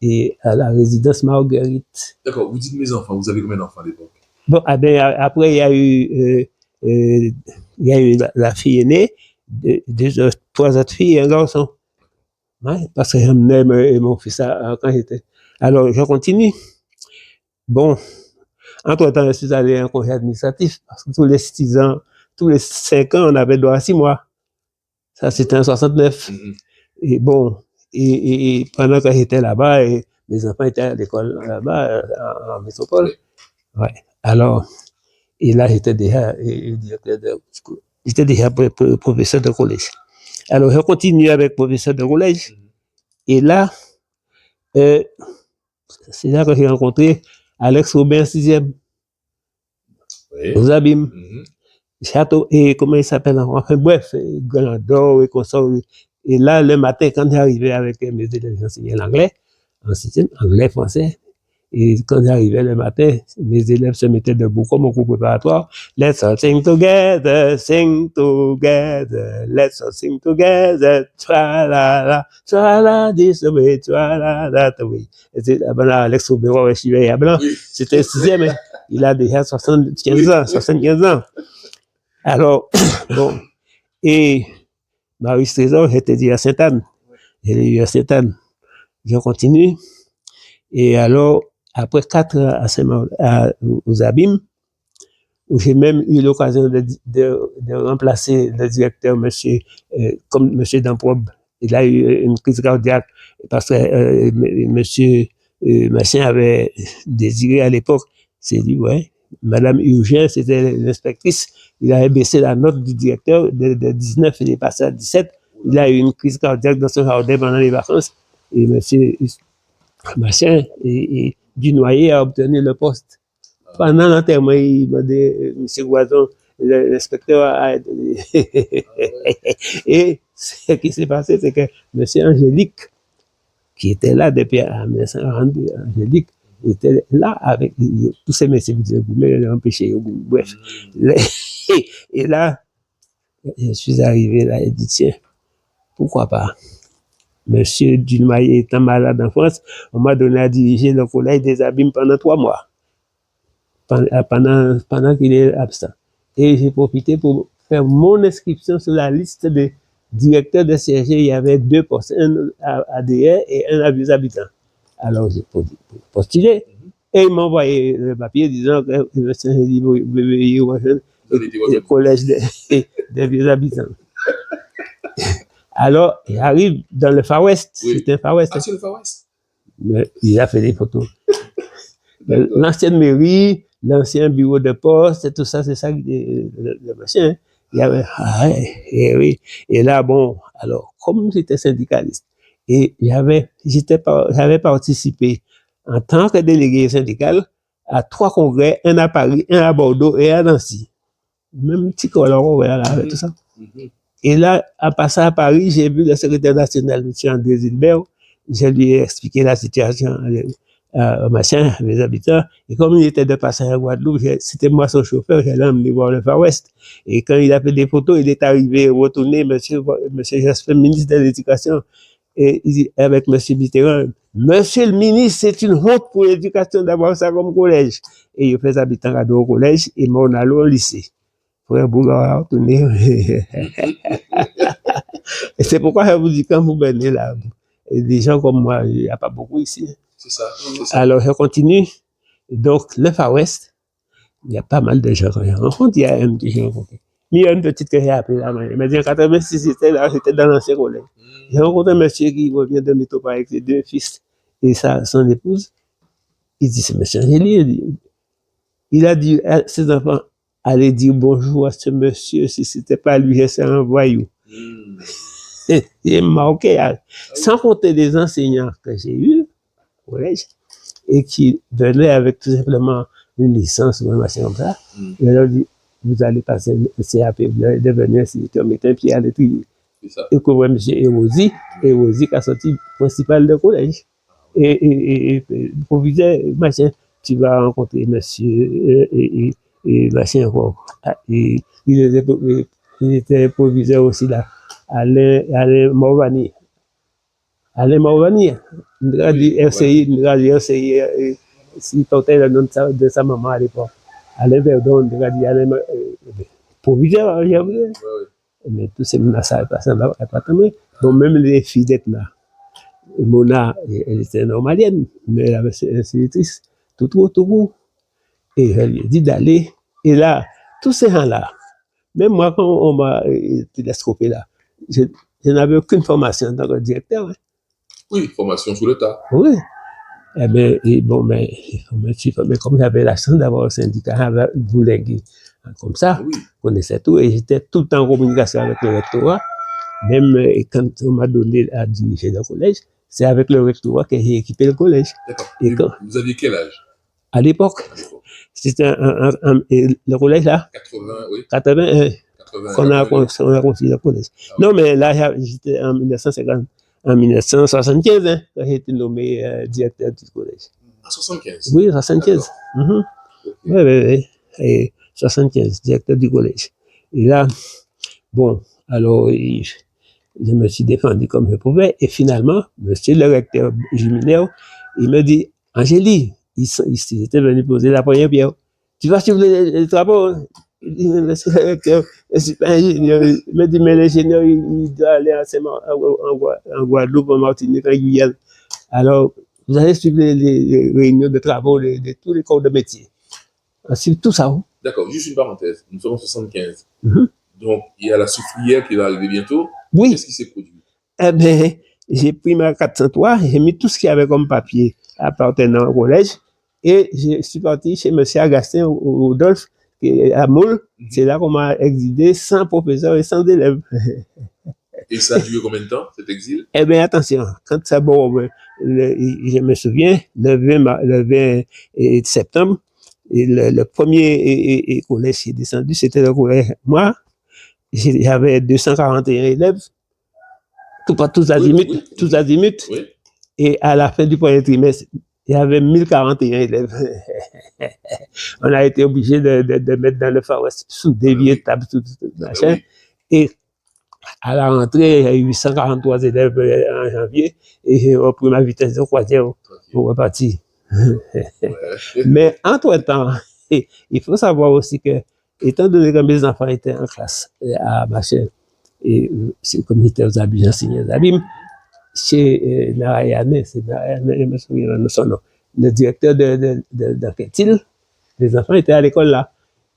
et à la résidence Marguerite. D'accord, vous dites mes enfants, vous avez combien d'enfants à l'époque? Bon, après, il y a eu la fille aînée, trois autres filles et un garçon. Ouais, parce que j'amenais mon fils quand j'étais. Alors, je continue. Bon, entre-temps, je suis allé à un congé administratif, parce que tous les 5 ans, on avait droit à 6 mois. Ça, c'était en 69. Mhm. Et bon, et pendant que j'étais là-bas, et mes enfants étaient à l'école là-bas, en métropole. Ouais. Alors, et là, j'étais déjà professeur de collège. Alors, je continue avec professeur de collège. Et là, c'est là que j'ai rencontré Alex Robin, 6e, Oui. aux Abîmes. Mhm. Château, et comment il s'appelle, enfin bref, Glandor et consort. Et là, le matin, quand j'arrivais avec mes élèves, j'enseignais l'anglais, en 6e, anglais, français. Et quand j'arrivais le matin, mes élèves se mettaient debout comme au cours préparatoire. Let's all sing together, let's all sing together, tra-la-la, this way, tra-la-la, that way. Et c'est là, Alex Robert, c'était 6e, il a déjà 75 ans. Alors, bon, et Marie Trésor, j'étais dit à Sainte-Anne. Je l'ai eu à Sainte-Anne. Je continue. Et alors, après 4 ans aux Abîmes, où j'ai même eu l'occasion de remplacer le directeur, comme monsieur Damprobe. Il a eu une crise cardiaque parce que monsieur Machin avait désiré à l'époque. C'est dit, ouais, Madame Urgel, c'était l'inspectrice. Il avait baissé la note du directeur de 19, il est passé à 17. Il a eu une crise cardiaque dans son jardin pendant les vacances. Et monsieur Machin et Dunoyer a obtenu le poste. Pendant l'enterrement, il m'a dit, M. Guazon, l'inspecteur et ce qui s'est passé, c'est que M. Angélique, qui était là depuis 1942, Angélique, était là avec tous ces messieurs qui disaient, vous m'avez empêché, bref. Et là, je suis arrivé là et dit, tiens, pourquoi pas? Monsieur Dunoyer étant malade en France, on m'a donné à diriger le collège des Abîmes pendant 3 mois. Pendant qu'il est absent. Et j'ai profité pour faire mon inscription sur la liste des directeurs de CRG. Il y avait 2 postes, un à ADR et un à Vieux Habitants. Alors j'ai postulé et il m'a envoyé le papier disant que le collège des Vieux Habitants. Alors, il arrive dans le Far West. Oui. C'était un Far West. Ah, c'est le Far West. Mais il a fait des photos. L'ancienne mairie, l'ancien bureau de poste, et tout ça, c'est ça le machin. Il y avait, et oui. Et là, bon, alors, comme j'étais syndicaliste, et j'avais participé en tant que délégué syndical à 3 congrès, un à Paris, un à Bordeaux et à Nancy. Même petit colon, voilà, avec tout ça. Et là, en passant à Paris, j'ai vu le secrétaire national, M. André Zilbert. Je lui ai expliqué la situation machin, mes habitants. Et comme il était de passage à Guadeloupe, c'était moi son chauffeur, j'allais emmener voir le Far West. Et quand il a fait des photos, il est arrivé, retourné, monsieur Jasper, ministre de l'Éducation, et il dit, avec monsieur Mitterrand, monsieur le ministre, c'est une honte pour l'éducation d'avoir ça comme collège. Et il fait habitants à au collège, et mon allé au lycée. Frère Bougard a retourné. Et c'est pourquoi je vous dis, quand vous venez là, des gens comme moi, il n'y a pas beaucoup ici. C'est ça. Alors, je continue. Donc, le Far West, il y a pas mal de gens que je rencontre. Il y a un que j'ai rencontré. Mais il y a une petite que j'ai appelée là. Il m'a dit en 86, j'étais dans l'ancien collège. J'ai rencontré un monsieur qui revient de Métropole avec ses 2 fils et son épouse. Il dit, c'est monsieur Angélique. Il a dit à ses enfants, allez dire bonjour à ce monsieur. Si c'était pas lui, c'est un voyou. Il est marqué. Sans compter les enseignants que j'ai eus au collège, et qui venaient avec tout simplement une licence ou un machin comme ça. Je leur dis, vous allez passer le CAP, vous allez devenir instituteur, mettez un pied à l'étrier. C'est ça. Et que M. Erosi qui a sorti principal de collège. Et proviseur, machin, tu vas rencontrer monsieur et machin encore. Et il était proviseur aussi là. Alain Morvani. Alain Morvani, il a dit RCI, s'il portait le nom de sa maman à l'époque. Alain Verdon, il a dit Alain proviseur, mais tous ces gens-là, ça n'a pas tombé. Donc, même les filles d'être là. Mona, elle était normalienne, mais elle avait une institutrice, tout court. Et elle lui a dit d'aller. Et là, tous ces gens-là, même moi, quand on m'a télescopé là, je n'avais aucune formation en tant que directeur. Hein. Oui, formation sur le tas. Oui. Eh bien, mais comme j'avais la chance d'avoir un syndicat boulingui comme ça, Oui. je connaissais tout, et j'étais tout le temps en communication avec le rectorat. Même quand on m'a donné à diriger le collège, c'est avec le rectorat que j'ai équipé le collège. D'accord. Et quand, vous aviez quel âge? À l'époque, c'était le collège là, 80, oui. 81, 80, qu'on a construit le collège. Ah, non, mais là, j'étais en 1950, en 1975, hein, quand j'ai été nommé directeur du collège. En 75? Oui, 75. Oui. Et 75, directeur du collège. Et là, bon, alors, je me suis défendu comme je pouvais. Et finalement, monsieur le recteur Jiménez, il me dit, Angélie, ils étaient venus poser la première pierre. Tu vas suivre les travaux? Il dit, monsieur le recteur, je ne suis pas ingénieur. Il me dit, mais l'ingénieur, il doit aller en Guadeloupe, en Martinique, en Guyane. Alors, vous allez suivre les réunions de travaux de tous les corps de métier. C'est tout ça. Hein? D'accord, juste une parenthèse. Nous sommes en 75. Donc, il y a la soufflière qui va arriver bientôt. Oui. Qu'est-ce qui s'est produit? Eh bien, j'ai pris ma 403, j'ai mis tout ce qu'il y avait comme papier appartenant au collège, et je suis parti chez M. Agustin Rodolphe, à Moule. C'est là qu'on m'a exilé sans professeur et sans élèves. Et ça a duré combien de temps, cet exil? Eh bien, attention, quand ça bon, je me souviens, le 20 septembre, et le premier collège qui est descendu, c'était le collège. Moi, j'avais 241 élèves, tous azimuts. Oui. Et à la fin du premier trimestre, il y avait 1041 élèves. On a été obligé de mettre dans le Far West sous des vieilles tables, tout machin. Et à la rentrée, il y a eu 843 élèves en janvier, et j'ai repris ma vitesse de croisière pour repartir. Mais entre-temps, il faut savoir aussi que, étant donné que mes enfants étaient en classe à Machin, et c'est comme j'étais aux Abidjan, signé aux Abîmes, chez Narayane, c'est Narayane, je me souviens de son nom, le directeur d'Enquête-il, les enfants étaient à l'école là.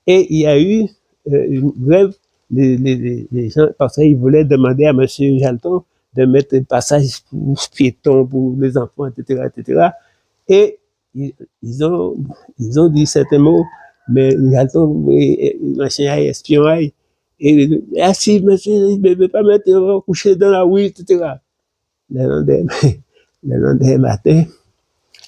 Et il y a eu une grève, les gens, parce qu'ils voulaient demander à M. Jalton de mettre un passage pour piétons pour les enfants, etc., etc. Et ils ont dit certains mots, mais Jalton, machin, espion, et si monsieur, il ne veut pas mettre coucher dans la rue, etc. Le lendemain matin,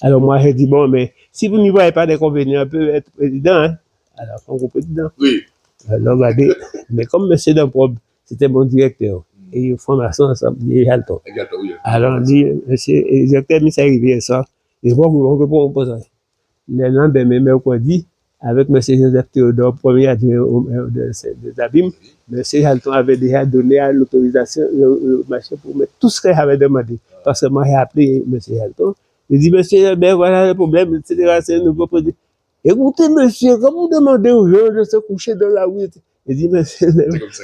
alors moi j'ai dit, bon, mais si vous n'y voyez pas d'inconvénient, on peut être président, hein? Alors, comme président. Oui. Alors, regardez, mais comme monsieur Damprobe, c'était mon directeur, et il faut ma sens ensemble, il y a le temps. Alors, on dit, monsieur, le directeur, il s'est arrivé ça, et bon, on répond au le lendemain, mercredi, avec M. Joseph Théodore, premier adjoint des Abîmes, M. Jalton avait déjà donné à l'autorisation le marché pour mettre tout ce qu'il avait demandé. Parce que moi, j'ai appelé M. Jalton. Il dit, monsieur, ben voilà le problème, etc. C'est un nouveau produit. Écoutez, monsieur, quand vous demandez aux gens de se coucher dans la rue, il dit, monsieur,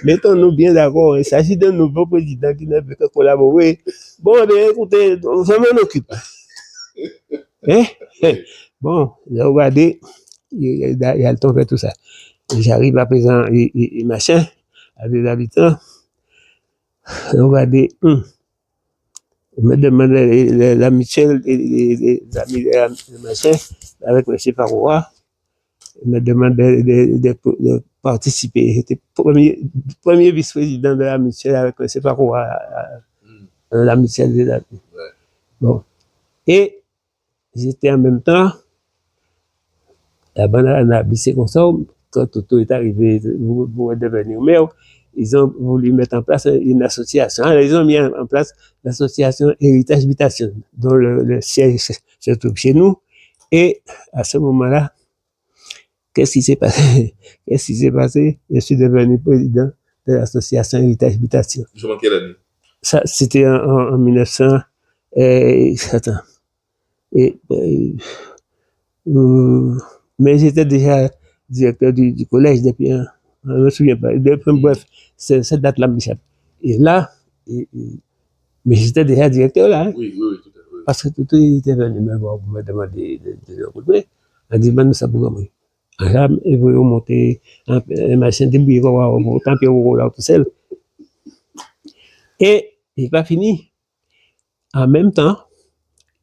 mettons-nous bien d'accord. Il s'agit d'un nouveau président qui ne veut que collaborer. Bon, ben, écoutez, on s'en occupe. Hein? Bon, j'ai regardé, il y a le temps fait tout ça. J'arrive à présent, et machin, avec les habitants. J'ai regardé, je me demandais la mutuelle, les amis, machin, avec M. Parois. Je me demandais de participer. J'étais premier vice-président de la mutuelle avec M. Parois, la mutuelle des amis. Bon. Et j'étais en même temps, la banane a bissé comme ça, quand Toto est arrivé pour devenir maire, ils ont voulu mettre en place une association. Alors, ils ont mis en place l'association Héritage Habitation, dont le siège se trouve chez nous. Et à ce moment-là, qu'est-ce qui s'est passé? Qu'est-ce qui s'est passé? Je suis devenu président de l'association Héritage Habitation. Justement, quelle année? Ça, c'était en 1900. Attends. Mais j'étais déjà directeur du collège depuis je ne me souviens pas. Bref, cette date-là m'échappe. Et là, mais j'étais déjà directeur là. Hein, oui, tout à fait. Parce que tout était venu me voir pour me demander de le retrouver. On dit, nous ça pour moi. Et vous remontez un machin de bureau, tant pis, vous là tout seul. Et il n'est pas fini. En même temps,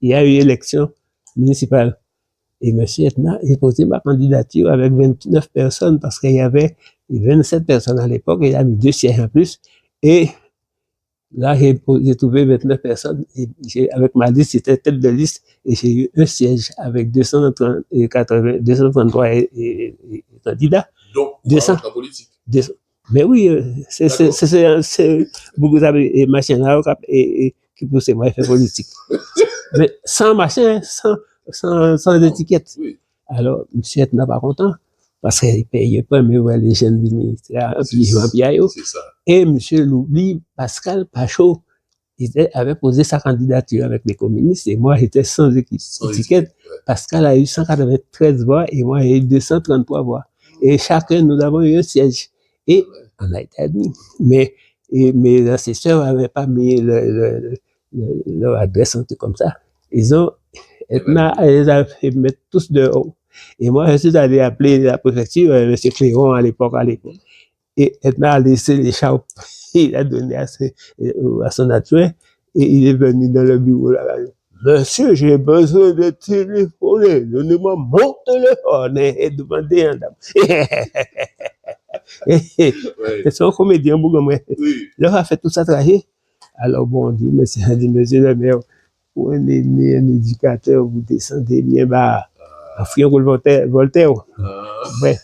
il y a eu élection municipale. Et M. Etna a posé ma candidature avec 29 personnes parce qu'il y avait 27 personnes à l'époque et il a mis 2 sièges en plus. Et là, j'ai trouvé 29 personnes et avec ma liste, c'était tête de liste et j'ai eu un siège avec 233 candidats. Donc, 200. La politique. 200. Mais oui, c'est beaucoup de machines et qui poussent moi à faire politique. Mais sans machin, sans étiquette. Oui. Alors, M. n'a pas content, parce qu'il ne payait pas, mais ouais, les jeunes venaient, c'est ça. Et M. Loubli, Pascal Pachot, avait posé sa candidature avec les communistes, et moi, j'étais sans étiquette. Ouais. Pascal a eu 193 voix, et moi, j'ai eu 233 voix. Et chacun, nous avons eu un siège. Et on a été admis. Mais mes assesseurs n'avaient pas mis leur adresse, un truc comme ça. Ils ont fait mettre tous dehors. Et moi, je suis allé appeler la préfecture, M. Cléron à l'époque. Et Etna a laissé l'écharpe. Il a donné à son adjoint. Et il est venu dans le bureau là. Monsieur, j'ai besoin de téléphoner. Donnez-moi mon téléphone et demandez un dame. C'est un comédien, oui. Là, on a fait tout ça travailler. Alors, bon, on dit, monsieur le maire, pour un éducateur, vous descendez bien bas, en fouillant Voltaire. Ouais.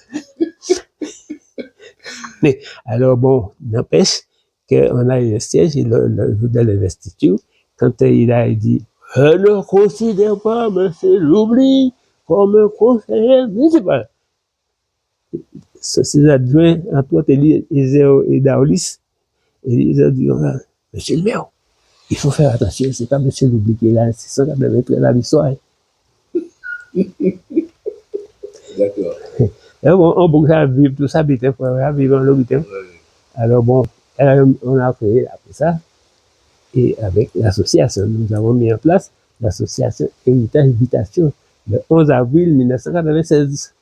Mais, alors, bon, n'empêche qu'on a eu un siège, et le jour de l'investiture, quand il a dit, je ne considère pas monsieur Loubli comme un conseiller municipal. Ses adjoints, Antoine et Daolis, et ils ont dit, monsieur le maire, il faut faire attention, c'est pas monsieur Loubli qui est là, c'est ça qui va mettre la l'histoire. D'accord. On bouge à vivre, tout ça, à vivre en l'habitant. Alors bon, on a créé après ça, et avec l'association, nous avons mis en place l'association Héritage Habitation le 11 avril 1996.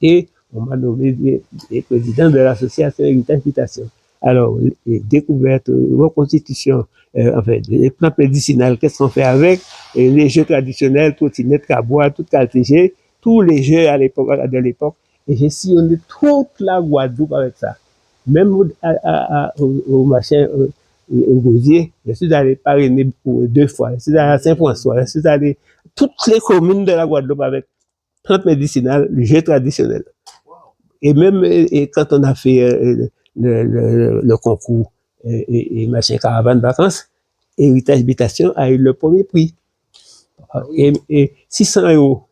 Et on m'a nommé président de l'association Héritage Habitation. Alors, les découvertes, reconstitution, enfin, les plantes médicinales, qu'est-ce qu'on fait avec, et les jeux traditionnels, trottinettes, cabois, tout calcégé, tous les jeux de l'époque. Et j'ai sillonné toute la Guadeloupe avec ça. Même au machin, au Gosier, je suis allé parrainer pour 2 fois. Je suis allé à Saint-François, je suis allé toutes les communes de la Guadeloupe avec plantes médicinales, le jeu traditionnel. Et même quand on a fait le concours et machin caravane vacances, Héritage Habitation a eu le premier prix. Et 600 €.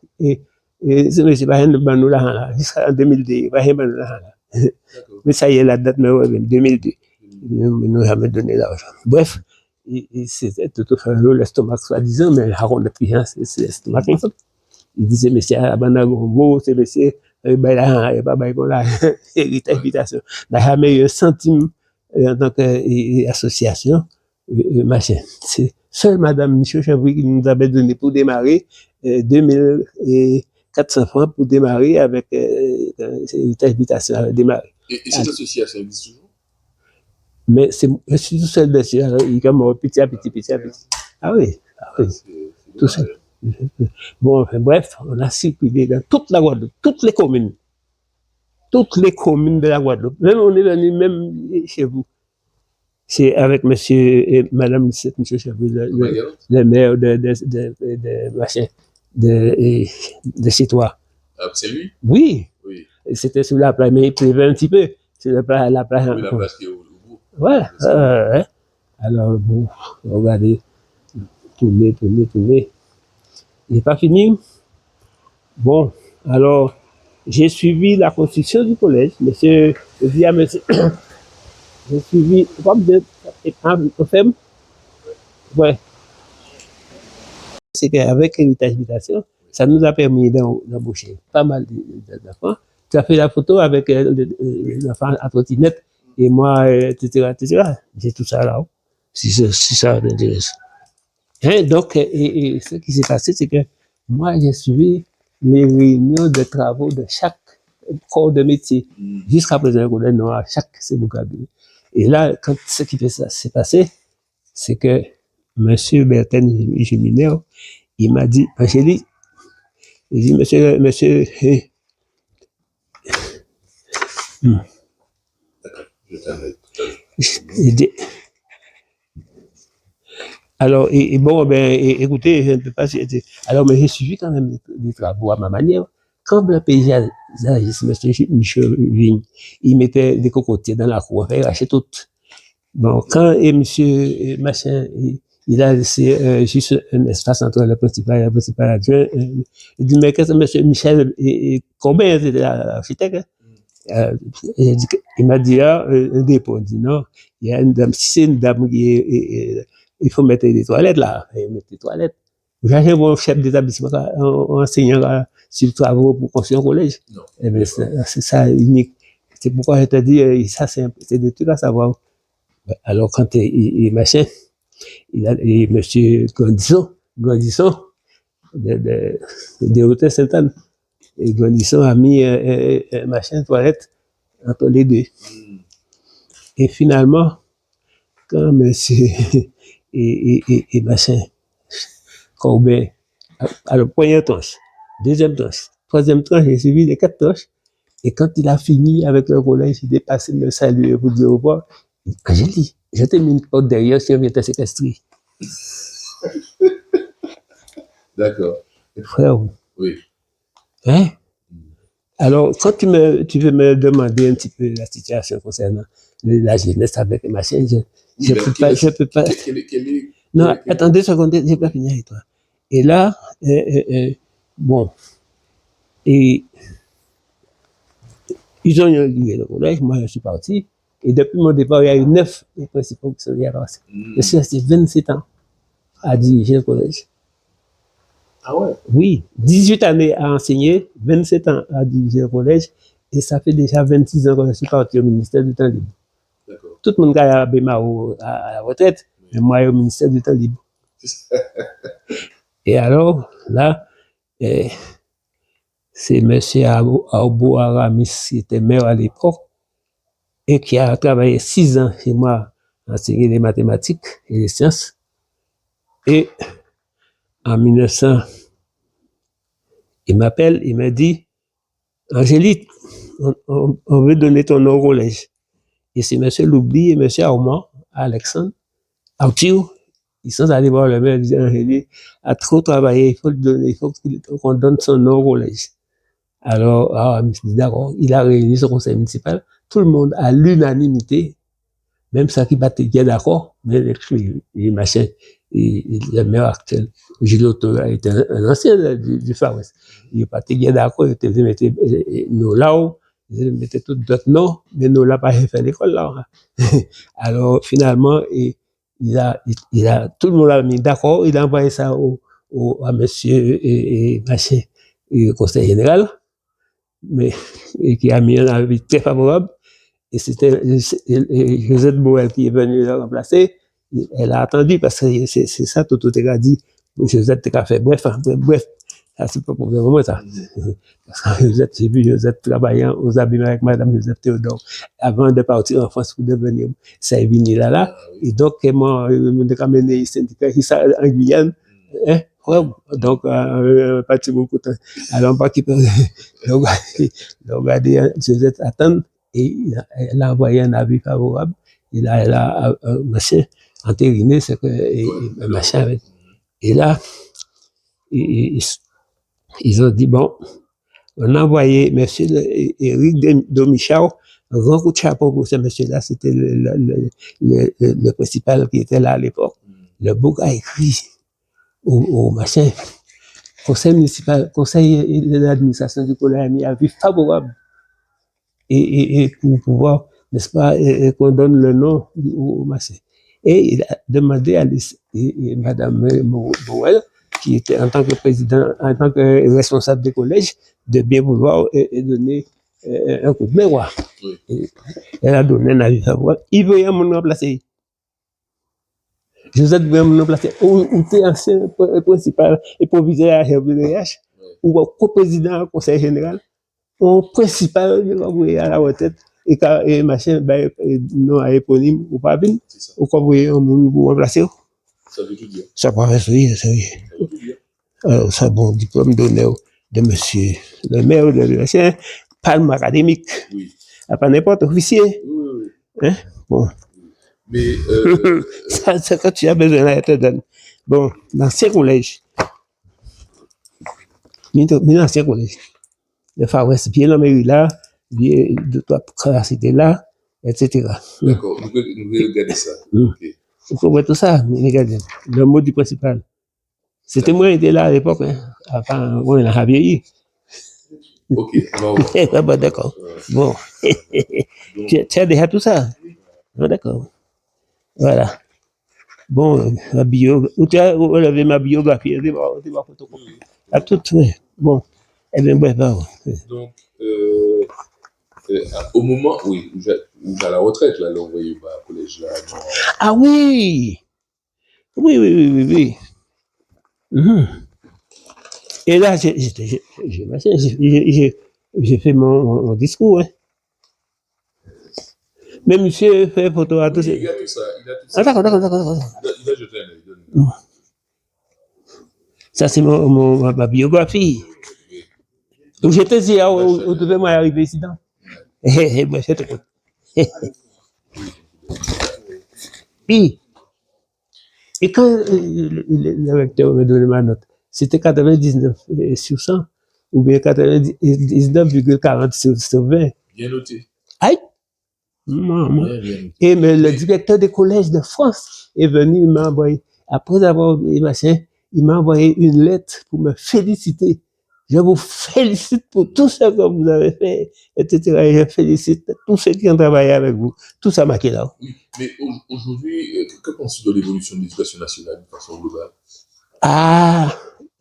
C'est pas un de là, jusqu'en 2002, pas un là. Mais ça y est, la date, 2002. Ils nous jamais donné l'argent. Bref, c'était tout l'estomac soi-disant, mais on n'a plus rien, c'est l'estomac. Il disait, mais c'est à Banagombo, c'est monsieur, Héritage Habitation. On n'a jamais eu un centime en tant qu'association, machin. C'est seule Madame Michel Chavry qui nous avait donné pour démarrer 2400 francs pour démarrer avec Héritage Habitation à démarrer. Et cette association existe toujours? Mais je suis tout seul dessus, alors il est comme petit à petit. Ah oui. Tout seul. Bon, enfin, bref, on a circulé dans toute la Guadeloupe, toutes les communes de la Guadeloupe. Même on est venu même chez vous. C'est avec monsieur et madame monsieur Chavry, le maire de chez toi. C'est lui? Oui. C'était sur la plage, mais il pleuvait un petit peu. sur la plage. Oui, la plage qui est au bout. Ouais, ouais. Alors, bon, regardez, tourner. Il n'est pas fini. Bon, alors, j'ai suivi la construction du collège. Monsieur, je dis à monsieur, j'ai suivi, comme de, enfin, ouais. C'est qu'avec l'héritage habitation, ça nous a permis d'embaucher pas mal d'enfants. Tu as fait la photo avec l'enfant à trottinette et moi, etc. J'ai tout ça là-haut, si ça t'intéresse. Hein, donc, et ce qui s'est passé, c'est que moi, j'ai suivi les réunions de travaux de chaque corps de métier. Jusqu'à présent, on est à chaque vocabulaire. Et là, quand ce qui s'est passé, c'est que M. Bertin Gémineur, il m'a dit, Angélique, il dit, monsieur, il dit, alors, et bon, ben, écoutez, je ne peux pas, alors, mais j'ai suivi quand même les travaux à ma manière. Quand le paysagiste, M. Michel Vigne, il mettait des cocotiers dans la cour, il rachetait tout. Bon, quand monsieur machin, il a laissé juste un espace entre le principal et le principal adjoint, il dit, mais qu'est-ce que monsieur Michel, combien c'était l'architecte? Il m'a dit, un dépôt. Il dit, non, il y a une dame, si c'est une dame qui il faut mettre des toilettes là, il met des toilettes. Vous avez mon chef d'établissement, enseignant sur le travail pour construire un collège. Non. Eh bien, c'est ça unique. C'est pourquoi je te dis, ça c'est des trucs à savoir. Alors, quand machin, et monsieur Gondisson, de Hôtel Sainte-Anne, et Gondisson a mis machin toilette entre les deux. Et finalement, quand monsieur et machin, Corbin, alors, première tranche, deuxième tranche, troisième tranche, j'ai suivi les 4 tranches. Et quand il a fini avec le collège, il est passé me saluer pour dire au revoir. Angélique, je t'ai mis une porte derrière si on vient te séquestrer. D'accord. Frère. Oui. Hein? Alors, quand tu veux me demander un petit peu la situation concernant la jeunesse avec les machines, je peux pas. Non, attendez une seconde, je n'ai pas fini avec toi. Et là, bon, et ils ont eu le collège, moi je suis parti, et depuis mon départ, il y a eu 9 principaux qui sont avancés. Je suis resté 27 ans à diriger le collège. Ah ouais? Oui, 18 années à enseigner, 27 ans à diriger le collège, et ça fait déjà 26 ans que je suis parti au ministère du temps libre. D'accord. Tout le monde a à la retraite, mais moi au ministère du temps libre. Et alors, là, c'est M. Aobo Aramis qui était maire à l'époque et qui a travaillé 6 ans chez moi à enseigner les mathématiques et les sciences. Et en 1900, il m'appelle, il me dit, Angélique, on veut donner ton nom au collège. Et c'est M. Loubli et M. Armand, Alexandre, Arthur, ils sont allés voir le maire, ils disaient, Angélique a trop travaillé, il faut le donner, il faut qu'on donne son nom au collège. Alors, je me suis dit, d'accord, il a réuni ce conseil municipal, tout le monde à l'unanimité, même ça qui battait bien d'accord, mais les machins, et le maire actuel, Gilles Otto, était un ancien du Far West. Il battait bien d'accord, il mettait nous là-haut, il mettait tout d'autres noms, mais nous là pas fait l'école là. Alors, finalement, il a, tout le monde a mis d'accord, il a envoyé ça à monsieur machin, conseil général, mais et qui a mis un avis très favorable. Et c'était Josette Boel qui est venue le remplacer. Elle a attendu parce que c'est ça, tout a dit. Josette a fait bref, ça c'est pas pour vraiment ça. Parce que Josette, j'ai vu Josette travaillant aux abîmes avec Madame Josette Théodore avant de partir en France pour devenir Saïvini là. Et donc, moi, je me suis amené syndicat en Guyane. Hein? Ouais, donc, pas beaucoup de temps. Alors, pas qu'il peut. Donc, regardez, Josette attend et elle a envoyé un avis favorable. Elle a machin, entériné ce que machin avec. Et là, ils ont dit, bon, on a envoyé M. Éric Domichard Un grand coup de chapeau pour ce monsieur-là, c'était le principal qui était là à l'époque. Le bouc a écrit au machin, conseil municipal, conseil de l'administration du collège a mis avis favorable et pour pouvoir, n'est-ce pas, qu'on donne le nom au machin. Et il a demandé à Madame Morel, qui était en tant que président, en tant que responsable des collèges, de bien vouloir donner un coup de main. Oui. Elle a donné un avis favorable. Il veut me remplacer. Joseph veut me remplacer. Ou t'es ancien principal et proviseur à RBDH, ou co-président du conseil général, ou principal à la retraite, et machin, non à éponyme ou pas bien, ou quoi vous voyez, on vous remplacer. Ça veut tout dire. Ça paraît, oui, ça veut dire. Alors, ça, bon, diplôme d'honneur de monsieur le maire de l'USN, palme académique. Oui. Pas n'importe officier. Oui. Hein? Bon. Mais. Ça, quand tu as besoin, là, je te donne. Bon, dans ces collèges, l'ancien collège, le Far West, bien la mairie là, bien de toi, cité là, etc. D'accord, nous devons regarder ça. Okay. Vous comprenez tout ça, regardez, le mot du principal. C'était moi qui étais là à l'époque, hein. Enfin, on a vieilli. Ok, bon. D'accord. Bon. Tu as déjà tout ça? Non, d'accord. Voilà. Bon, la bio, tu as relevé ma biographie, tu vas photocopier. À tout, oui. Bon. Eh bien, bref, donc, au moment, oui, où j'ai à la retraite, là, l'envoyé au collège, là. Ah oui! Oui. Mm-hmm. Et là, j'ai fait mon discours, hein. Mais monsieur fait photo à tous. Il a tout ça. Ah, d'accord. Il a jeté un œil. Ça, c'est ma biographie. Où j'étais dit, où devait moi arriver ici, non? Moi, c'était quoi? Puis, et quand le recteur me donnait ma note, c'était 99 sur 100, ou bien 99,40 sur 20. Bien noté. Aïe! Et mais le directeur des collèges de France est venu, il m'a envoyé, après avoir il m'a envoyé une lettre pour me féliciter. Je vous félicite pour tout ce que vous avez fait, etc. Et je félicite tous ceux qui ont travaillé avec vous. Tout ça marqué là. Oui, mais aujourd'hui, que penses-tu de l'évolution de l'éducation nationale de façon globale?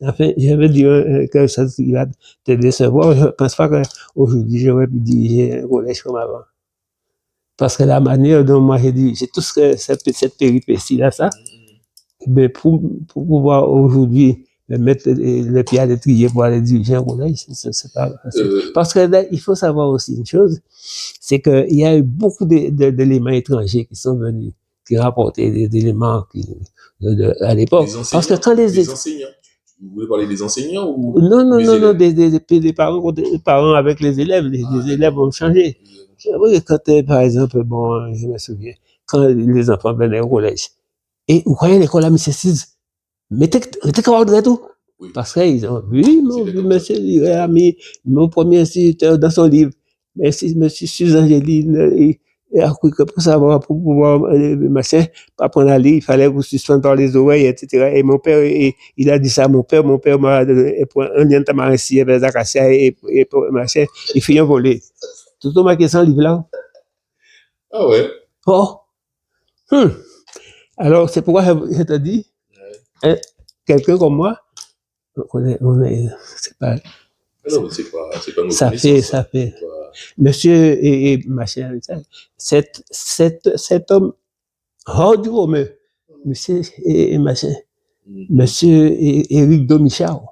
En fait, je vais dire que ça va te décevoir. Je ne pense pas qu'aujourd'hui, j'aurais pu diriger un collège comme avant. Parce que la manière dont moi j'ai dirigé tout cette péripétie-là, ça, mais pour pouvoir aujourd'hui mettre les pieds à l'étrier pour aller diriger un collège, c'est pas facile. Parce que là, il faut savoir aussi une chose, c'est qu'il y a eu beaucoup d'éléments étrangers qui sont venus, qui rapportaient des éléments à l'époque. Parce que quand les enseignants, vous voulez parler des enseignants ou non, des parents avec les élèves, les élèves ont changé. Oui, quand par exemple, bon, je me souviens, quand les enfants venaient au collège, et vous croyez l'école à M. Sis, mettez comment de tout. Oui. Parce qu'ils ont vu, monsieur Liret a mis mon premier instituteur dans son livre. Merci, monsieur Suzanne-Géline, et a cru que pour savoir, pour pouvoir, machin, apprendre à lire, il fallait vous suspendre par les oreilles, etc. Et mon père, il a dit ça, mon père m'a un lien de tamarinci avec les acacias et machin, il fait un volet. Tout ma question livre là. Ah ouais. Oh. Alors, c'est pourquoi je te dis, quelqu'un comme moi, c'est pas. Non, c'est pas notre ça fait. Monsieur et machin, cet homme hors du Romain, monsieur et machin, monsieur Éric Domichard,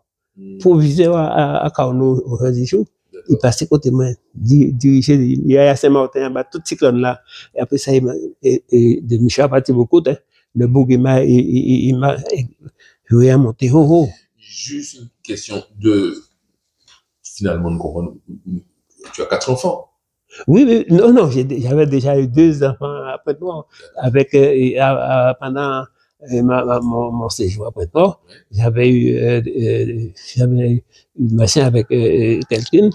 proviseur à Carnot au Résichou, il passait côté moi, diriger, il y a Saint-Martin, tout cyclone là, et après ça, Domichard parti beaucoup, le bourg, il m'a remonté haut. Juste une question de, finalement, de comprendre, tu as 4 enfants? Oui, non, j'avais déjà eu 2 enfants après moi, avec, pendant mon séjour après moi, j'avais eu machin avec quelqu'un,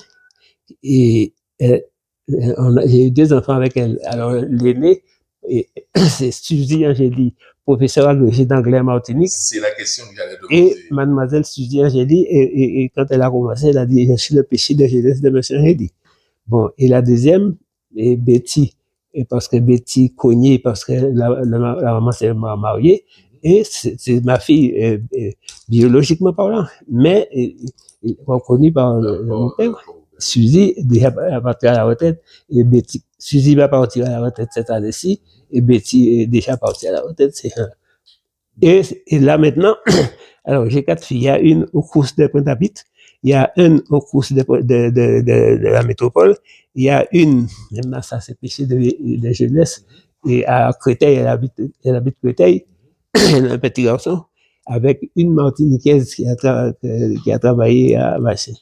et J'ai eu 2 enfants avec elle. Alors, l'aîné, c'est Suzy Angélie, professeure agrégée d'anglais à Martinique. C'est la question que j'allais te Et poser. mademoiselle Suzy Angélie, et quand elle a commencé, elle a dit, je suis le péché de jeunesse de monsieur Angélie. Bon, et la deuxième, et Betty, et parce que Betty Cogné, parce que la maman s'est mariée, et c'est ma fille, biologiquement parlant, mais reconnue par mon père. Suzy déjà va partir à la retraite, et Betty, Suzy va partir à la retraite cette année-ci, et Betty est déjà partie à la retraite. Et là maintenant, alors j'ai 4 filles. Il y a une aux courses de Pointe-à-Pitre, il y a une aux courses de la métropole, il y a une, maintenant ça c'est péché de jeunesse, et à Créteil, elle habite Créteil, elle a un petit garçon, avec une Martiniquaise qui a travaillé à Machin,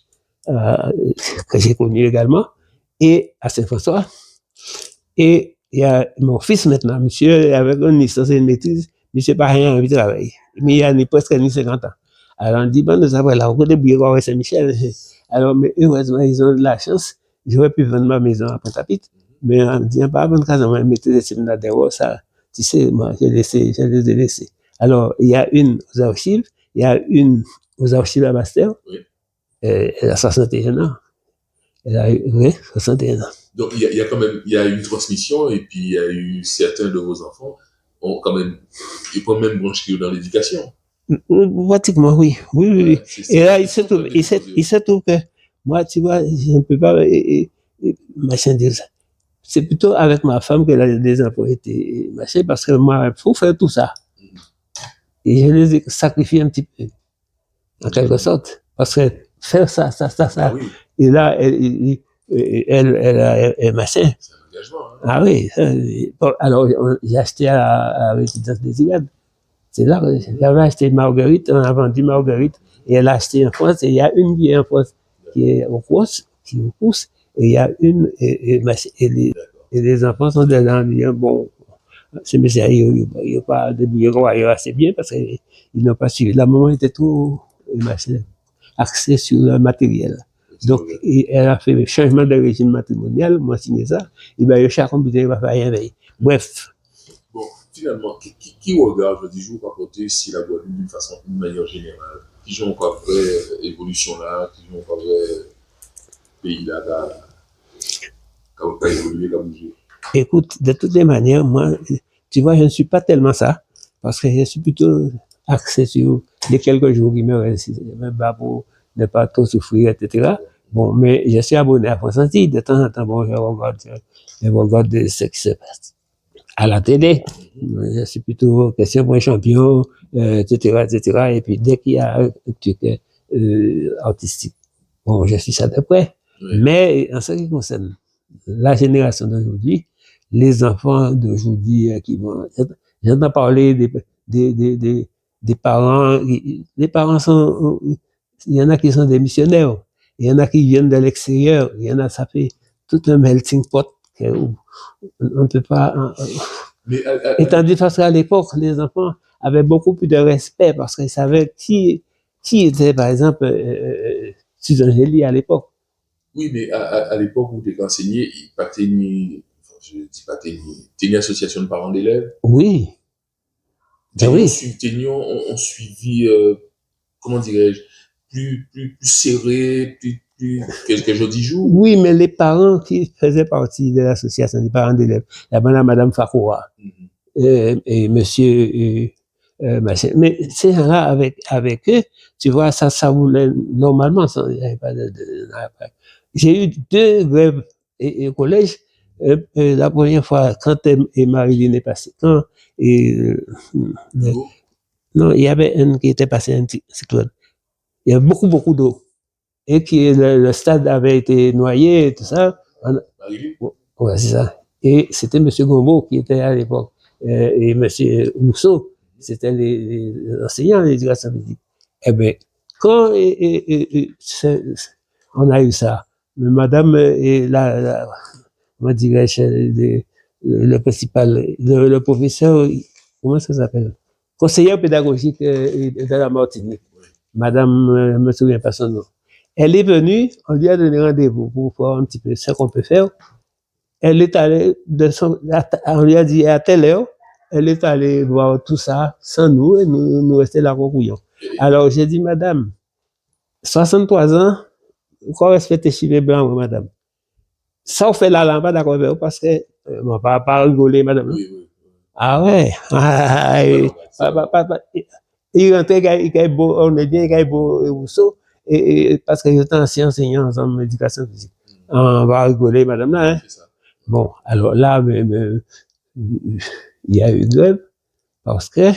que j'ai connu également, et à Saint-François. Et il y a mon fils maintenant, monsieur, avec une licence et une maîtrise, monsieur pas rien envie de travailler. Mais il a presque 50 ans. Alors on dit, bon, nous avons la route de Bouillon à Saint-Michel. Alors, mais heureusement, ils ont de la chance. J'aurais pu vendre ma maison à Pointe-à-Pitre, mais on me dit, pas bonne case, on va mettre des séminaires, ça, tu sais, moi, je les ai laissés. Alors, il y a une aux archives, il y a une aux archives à Bastère, Oui. Elle a 61 ans. Elle a, oui, 61 ans. Donc, il y a quand même, il y a une transmission, et puis il y a eu certains de vos enfants ont quand même, ils prennent même branche dans l'éducation. Pratiquement, oui. Oui, oui, oui. Ouais, et là, il se trouve que, moi, tu vois, je ne peux pas, machin dire ça. C'est plutôt avec ma femme que les enfants étaient machin, parce que moi, il faut faire tout ça. Et je les ai sacrifiés un petit peu, en quelque sorte. Parce que faire ça. Ah oui. Et là, elle machin. C'est un engagement. Hein. Ah oui. Bon, alors, j'ai acheté à Résidence des Igades. C'est là que j'avais acheté Marguerite, on a vendu Marguerite, et elle a acheté en France, et il y a une qui est en France, qui est au course, et il y a une, et les enfants sont dedans, bon, c'est monsieur, il n'y a pas de bureau ailleurs assez bien, parce qu'ils n'ont pas suivi. La maman était tout, axée sur le matériel. Donc, elle a fait le changement de régime matrimonial, moi signé ça, et bien, chaque computer va faire rien. Bref. Bon, finalement, qui regarde, je dis, je vous raconter si la Guadeloupe d'une manière générale, qui joue encore vraie évolution là, qui joue encore vrai pays là, quand on a évolué, quand bougé. Écoute, de toutes les manières, moi, tu vois, je ne suis pas tellement ça, parce que je suis plutôt axé sur les quelques jours qui me restent, même pas pour ne pas trop souffrir, etc. Bon, mais je suis abonné à France Antilles, de temps en temps, bon, je regarde ce qui se passe à la télé. Je suis plutôt question pour un champion, etc., etc. Et puis, dès qu'il y a un truc artistique, bon, je suis ça de près. Oui. Mais en ce qui concerne la génération d'aujourd'hui, les enfants d'aujourd'hui qui vont... J'entends parler des parents. Les parents sont... Il y en a qui sont des missionnaires. Il y en a qui viennent de l'extérieur. Il y en a, ça fait tout un melting pot. On ne peut pas... Et tandis qu'à l'époque, les enfants avaient beaucoup plus de respect parce qu'ils savaient qui était, par exemple, Susan Angélie à l'époque. Oui, mais à l'époque où tu étais enseigné, t'es une association de parents d'élèves. Oui. On suivi, comment dirais-je, plus serré, plus que je dis jour. Oui, mais les parents qui faisaient partie de l'association des parents d'élèves, la madame Fakoura, et monsieur, mais ces gens-là, avec eux, tu vois, ça voulait, normalement, il n'y avait pas j'ai eu 2 grèves au collège. La première fois, quand Marilyn est passée, non, il y avait une qui était passée un cyclone. Il y avait beaucoup d'eau. Et le stade avait été noyé et tout ça. Ouais, c'est ça. Et c'était M. Gombeau qui était à l'époque. Et M. Rousseau, c'était les enseignants de l'éducation physique. Eh bien, quand on a eu ça, madame et comment dirais-je, le principal, le professeur, comment ça s'appelle? Conseillère pédagogique de la Martinique. Madame, je ne me souviens pas son nom. Elle est venue, on lui a donné rendez-vous pour voir un petit peu ce qu'on peut faire. elle est allée on lui a dit à telle heure, elle est allée voir tout ça sans nous et nous rester là au couillon. Alors j'ai dit, madame, 63 ans, quoi respecter chivet blanc, madame? Ça, on fait là, pas d'accord avec vous parce que, bon, pas rigoler, madame. Oui. Ah ouais, il rentrait, il beau, on est bien, il beau, Rousseau, et parce que j'étais ancien enseignant en éducation physique. On va rigoler, madame, là, hein. Bon, alors là, il y a eu grève parce que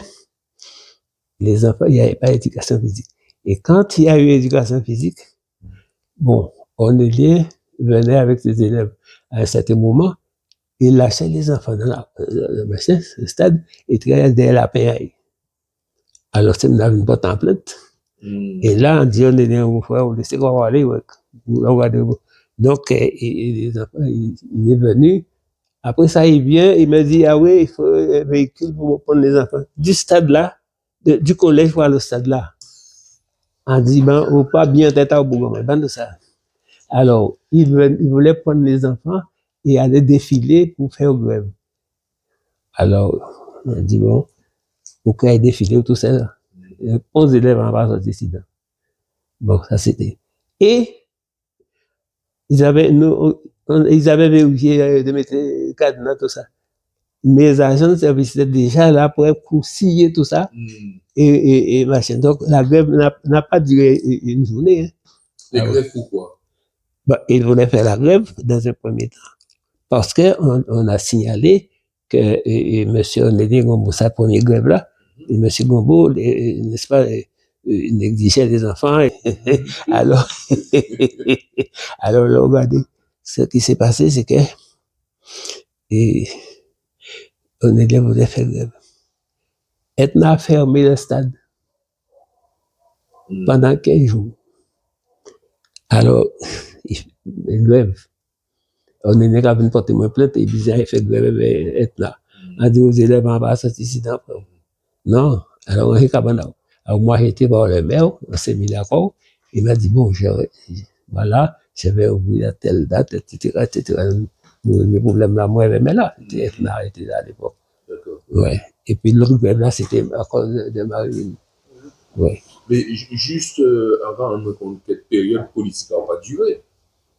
les enfants, il n'y avait pas d'éducation physique. Et quand il y a eu éducation physique, bon, on est lié, venait avec ses élèves à un certain moment, il lâchait les enfants dans le stade et travaillait derrière la PAI. Alors, c'est une boîte en plainte. Et là, on dit, on est un frère, on laissait qu'on va aller, donc, les enfants, il est venu. Après ça, il vient, il me dit, ah oui, il faut un véhicule pour prendre les enfants. Du stade là, du collège pour le stade là. On dit, ben, on pas bien tête au bout, ben, de ça. Alors, il voulait prendre les enfants et aller défiler pour faire grève. Alors, on dit, bon, pourquoi il défilé tout ça? 11 élèves en bas sortis ici. Bon, ça c'était. Et ils avaient vérifié de mettre cadenas, tout ça. Mes agents de service étaient déjà là pour scier tout ça. Et machin. Donc, la grève n'a pas duré une journée. Hein. La grève pourquoi? Bah, ils voulaient faire la grève dans un premier temps. Parce qu'on a signalé que M. Onedi Gombo, sa première grève là, et M. Gombo, n'est-ce pas, négligeait les enfants. Alors, regardez, ce qui s'est passé, c'est que Onedi voulait faire grève. Etna a fermé le stade pendant 15 jours. Alors, il grève. On est venu à porter mon plainte et il a fait grève Etna. On dit aux élèves en bas, ça c'est ici d'après. Non, alors on est cabana. Alors moi j'ai été voir le maire, on s'est mis d'accord. Il m'a dit bon, voilà, je vais ouvrir à telle date, etc., etc. Le problème là, moi, mais là, Etna était là à l'époque. D'accord. Ouais. Et puis l'autre grève là, c'était à cause de Marine. Ouais. Mais juste avant, on me compte quelle période politique n'a pas duré.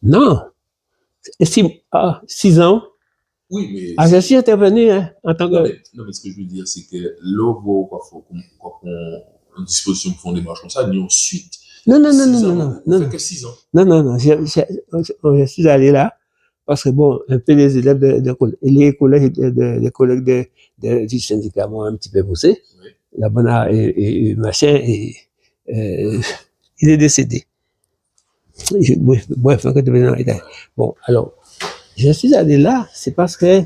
Non. 6 ans. Oui, mais. Ah, je suis intervenu, hein, en tant que. Non, mais ce que je veux dire, c'est que l'OVO, quoi qu'on disposition pour faire des marches comme ça, ni ensuite. Non. Fait que 6 ans. Non. Je suis allé là, parce que bon, un peu les élèves les collègues du syndicat m'ont un petit peu poussé. Oui. La bonne et machin, il est décédé. Bref, bon, alors, je suis allé là, c'est parce que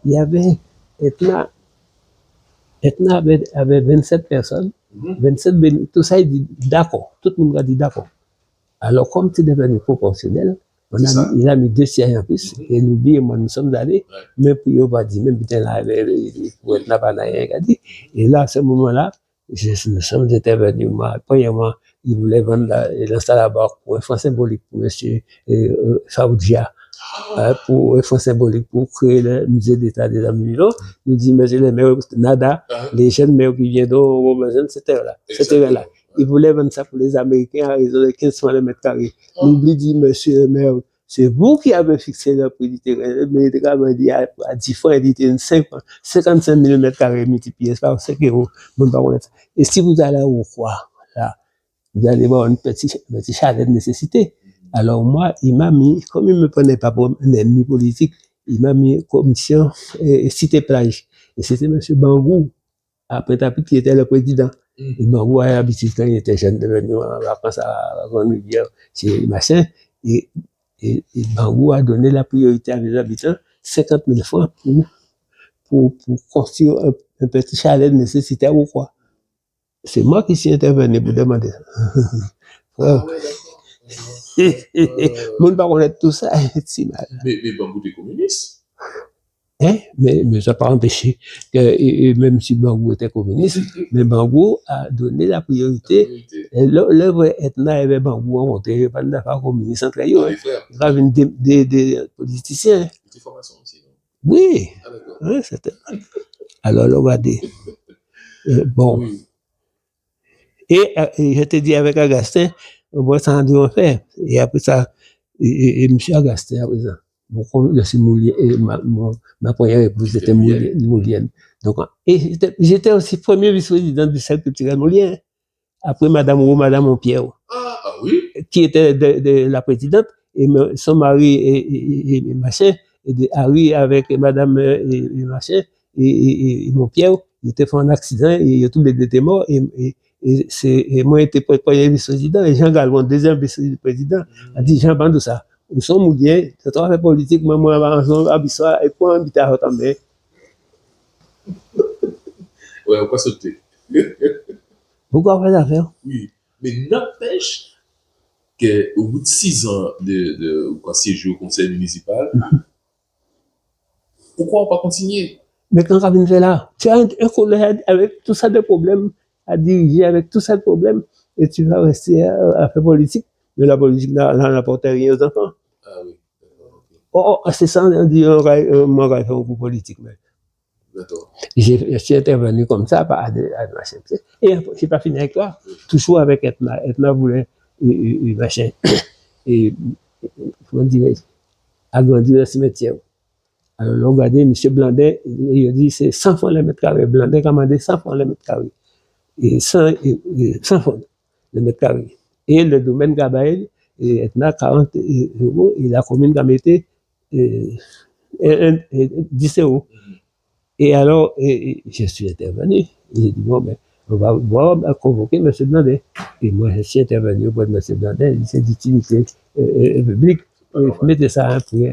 il y avait Etna avait 27 personnes, 27, tout ça, il dit d'accord, tout le monde a dit d'accord. Alors, comme c'est devenu proportionnel, il a mis 2 sièges en plus, et nous, moi, nous sommes allés, même pour il va dire, même putain, là, pour Etna, pas rien qu'a dit. Et là, à ce moment-là, nous sommes intervenus, moi, premièrement, il voulait vendre l'installer là-bas pour un fonds symbolique pour M. Faoudia. Pour un fonds symbolique pour créer le musée d'État des Amis vivants. Nous dit, monsieur le maire, nada, les jeunes maires qui viennent au besoin de cette heure-là. Ils voulaient vendre ça pour les Américains à raison de 15 000 mètres carrés. N'oublie dit, monsieur le maire, c'est vous qui avez fixé le prix du terrain. Le maire m'a dit, à 10 fois, il était 55 000 mètres carrés multipliés par 5 euros. Et si vous allez au quoi, là, vous allez voir un petit chalet de nécessité. Alors moi, il m'a mis, comme il me prenait pas pour un ennemi politique, il m'a mis commission cité plage. Et c'était M. Bangou, après Tapit, qui était le président. Et Bangou a l'habitude quand il était jeune de venir en vacances à Grande-Rivière, chez machin. Et Bangou a donné la priorité à les habitants, 50 000 francs pour construire un petit chalet de nécessité ou quoi. C'est moi qui suis intervenu pour demander ça. Mon pas connaître tout ça, c'est mal. Mais Bangou était communiste. Hein? Mais ça n'a pas empêché que, même si Bangou était communiste, mais Bangou a donné la priorité. L'œuvre Etna avait Bangou, on ne pas communiste entre eux. Il y avait des politiciens. tes formations aussi, non? Oui, Ah, d'accord. hein, c'était. Alors, là, regardez. Bon. Oui. Et je te dis avec Augustin, on va s'en dire en faire. Et après ça, et M. Augustin, à présent, je suis Moulien, et ma première épouse était Moulienne. Donc, et j'étais aussi premier vice-président du cercle culturel Moulien. Après Madame Roux, Madame Montpierre, Ah oui. qui était de la présidente, et son mari et machin, et Harry avec Madame et machin, et Montpierre, ils étaient fait un accident, et tous les deux étaient morts, et moi, j'étais premier vice-président, et Jean Galvon, deuxième vice-président, a dit, Jean, bandou ça, nous sommes mouillés, c'est toi fait politique, moi, à Bissoir, et pour inviter à retomber. Ouais, on va sauter. Pourquoi faire l'affaire? Oui. Mais n'empêche qu'au bout de 6 ans de siéger au conseil municipal, pourquoi on pas continuer? Mais quand Rabin fait là, tu as un collègue avec tout ça de problèmes à diriger, avec tout ça de problèmes, et tu vas rester à faire politique. Mais la politique n'apporte rien aux enfants. Ah oui, d'accord. Oh, c'est ça, on dit, moi, je vais faire un coup politique. Mais D'accord. je suis intervenu comme ça, à machin. Et je n'ai pas fini avec toi. Toujours avec Etna. Etna voulait, machin, et, comment dirais-je, agrandir le cimetière. Alors, on regardait M. Blandet, il a dit c'est 100 francs le mètre carré. Blandet a commandé 100 francs le mètre carré. Et 100 francs le mètre carré. Et le domaine Gabaël, et Etna 40 euros, et la commune a mis 10 euros. Et alors, je suis intervenu. J'ai dit, bon, ben, on va convoquer M. Blandet. Et moi, je suis intervenu auprès de M. Blandet, c'est d'utilité publique. Mettez ça à un prix,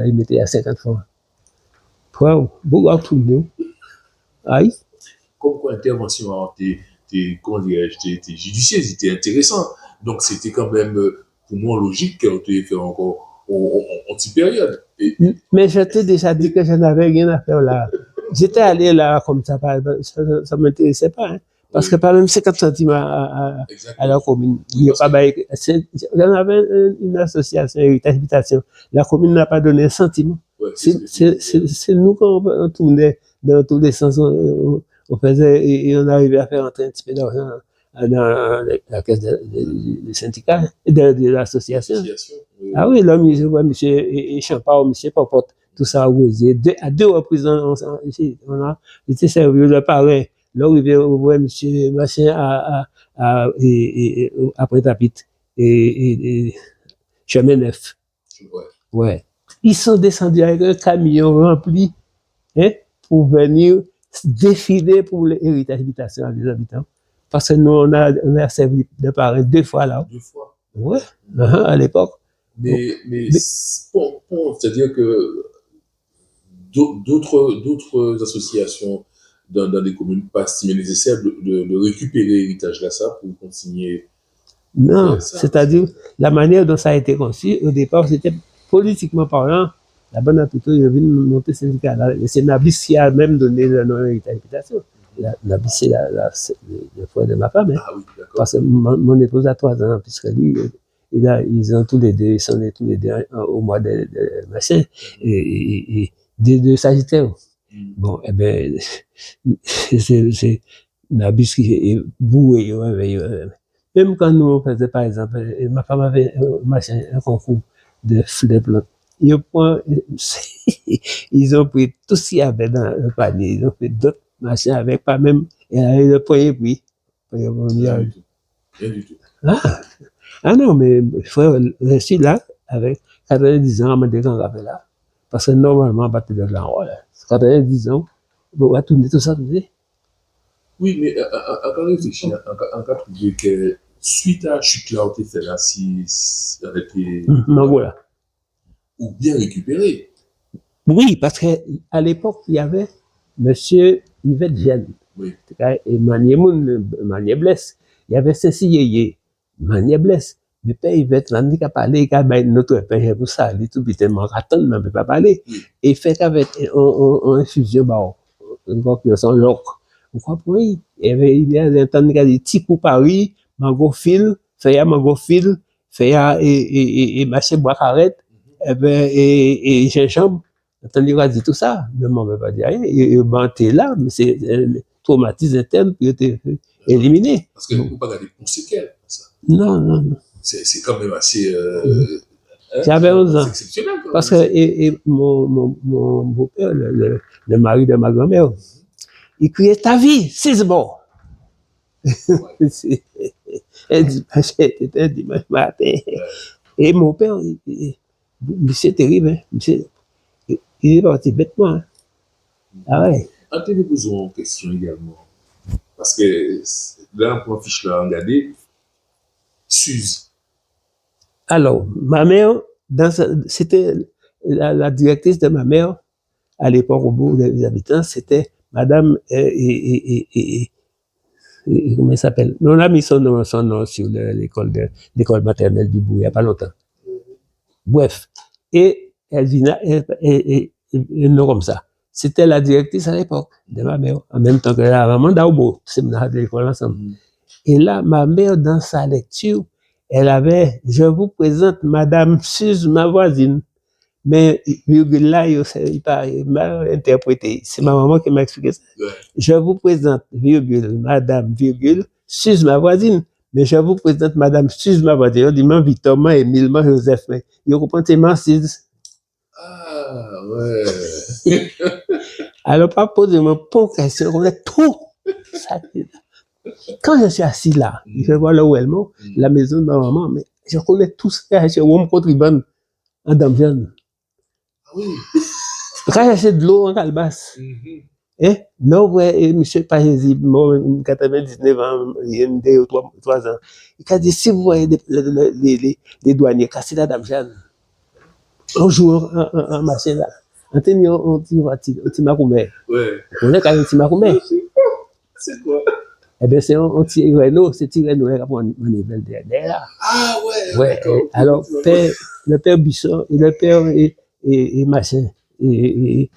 il mettait à 50 francs. Beaucoup tout le monde. Aïe. Comme quoi, l'intervention comment dirais-je, t'es judicieuse, c'était intéressant. Donc, c'était quand même, pour moi, logique qu'on te fait encore en petite période. Mais je t'ai déjà dit que je n'avais rien à faire là. J'étais allé là comme ça, ça ne m'intéressait pas. Hein, parce que par même 50 centimes à la commune, il n'y a pas j'en avais une association, Héritage Habitation. La commune n'a pas donné un centime. Ouais, c'est nous qu'on tournait dans tous les sens, on faisait, et on arrivait à faire entrer un petit peu d'argent dans la caisse du syndicat, de l'association. Ah oui, là, monsieur Champard, monsieur Popote, tout ça, Rosier, à 2 reprises, on a été servi de pareil. Là, on arrivait, monsieur Machin après Tapit, et Chemin Neuf. Ouais. Ils sont descendus avec un camion rempli, hein, pour venir défiler pour l'héritage habitation des habitants. Parce que nous, on a servi de parrain 2 fois là. 2 fois? Ouais, à l'époque. Mais bon, c'est-à-dire que d'autres associations dans des communes pas estimées nécessaire de récupérer l'héritage là, ça, pour continuer. Non, c'est-à-dire, la manière dont ça a été conçu, au départ, c'était politiquement parlant, la bonne plutôt, il est venu monter syndicat. C'est Nabis qui a même donné le nom héritage habitation. Nabis, c'est le frère de ma femme. Hein. Ah oui, d'accord. Parce que mon épouse a 3 ans, puisque lui, ils ont tous les deux, ils sont nés tous les deux au mois de machin, et des 2 Sagittaires. Bon, eh ben, c'est Nabis qui est boué, même quand nous on faisait, par exemple, ma femme avait un concours de plantes. Ils ont pris tout ce qu'il y avait dans le panier. Ils ont fait d'autres machins avec, pas même, et avec le premier prix. Rien du tout. Ah non, mais frère, je suis là, avec 90 ans, on m'a dit qu'on avait là. Parce que normalement, on va te donner l'enrôle. 90 ans, on va tourner tout ça, tout ça. Oui, mais en cas réfléchir, en cas trouver que suite à la chute là, on fait là, si avec les. Voilà. Ou bien récupérer. Oui, parce qu'à l'époque, il y avait monsieur Yvette Gênes. Oui. Et Manier Blesse. Il y avait Cécile Yeye, Manier Blesse. Mais père Yvette, là, il a parlé, il a notre père, pour ça, il tout tellement raton, mais il ne peut pas parler. Et fait qu'avec une infusion, une combinaison loque. Vous comprenez? Il y a un temps qui a dit, Tipou Paris, Mango Fil, Feya Mango Fil, Feya et Marché Bois Carrette, et gingembre, Attendez, il a dit tout ça. Mais moi, je ne vais pas dire rien. Ben, t'es là, mais c'est traumatisme interne qui a été éliminé. Parce que vous ne pouvez pas garder pour séquelles, ça. Non. C'est quand même assez. J'avais 11 ans. C'est exceptionnel. Parce que mon beau-père, le mari de ma grand-mère, il criait ta vie, c'est bon. Elle dit, c'était dimanche matin. Et mon père, c'est terrible, hein. Il est parti bêtement. Hein. Ah ouais. Attends, nous posons une question également. Parce que là, on fiche là, regardez, Suze. Alors, ma mère, c'était la directrice de ma mère, à l'époque, au bout des habitants, c'était Madame, comment elle s'appelle? On a mis son nom sur l'école maternelle du bout, il n'y a pas longtemps. Bref. Et elle vient, un nom comme ça. C'était la directrice à l'époque de ma mère, en même temps que la maman d'Aubo, c'est de l'école ensemble. Et là, ma mère, dans sa lecture, elle avait, je vous présente Madame Suze, ma voisine. Mais, virgule là, il m'a interprété. C'est ma maman qui m'a expliqué ça. Ouais. Je vous présente, virgule, Madame, virgule, Suze, ma voisine. Mais je vous présente Madame Suze, ma voisine. On dit, man, Victor, man, Émile, man, Joseph, man. Il comprend, c'est man, Suze. Ah, ouais. Alors, pas poser mon bon question, on est tout. Ça, quand je suis assis là, je vois là où elle monte, la maison de ma maman, mais je connais tout ça, je vois mon contribuant en Damvienne. Oui. Quand j'achète de l'eau en calebasse, non, ouais, monsieur Pagési, moi, 99 ans, il y a 2 ou 3 ans, il a dit, si vous voyez les douaniers casser la Dame Jeanne, un jour, en machin là, on tenait un petit macoumé. Ouais. On est quand même un petit macoumé. C'est quoi? Eh bien, c'est un petit Renault, c'est un petit Renault, là, pour niveau derrière là. Ah, ouais. Ouais. Alors, le père Bisson, et le père, et machin, et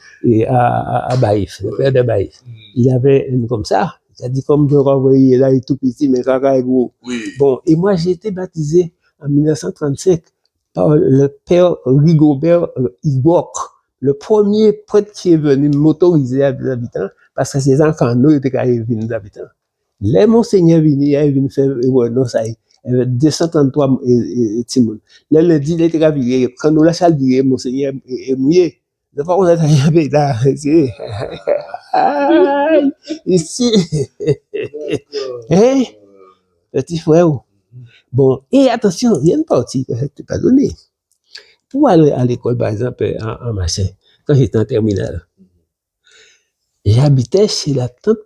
à Baïf, le père de Baïf. Il avait une comme ça. Il a dit, comme je renvoyais là, il est tout petit, mais caca est gros. Oui. Bon, et moi, j'ai été baptisé en 1935 par le père Rigobert Ibok, le premier prêtre qui est venu m'autoriser à des habitants, parce que ces enfants, nous, étaient quand même venus d'habitants. Les monseigneurs venus, ils viennent faire, non, ça y est. 233 Timon. Là, le dit, il était viré. Quand nous la salle viré, monseigneur est mouillé. De fois, on a rien là. Ici. Hein? Petit frère. Bon, et attention, il y a une partie que je ne t'ai pas donnée. Pour aller à l'école, par exemple, en machin, quand j'étais en terminale, j'habitais chez la tante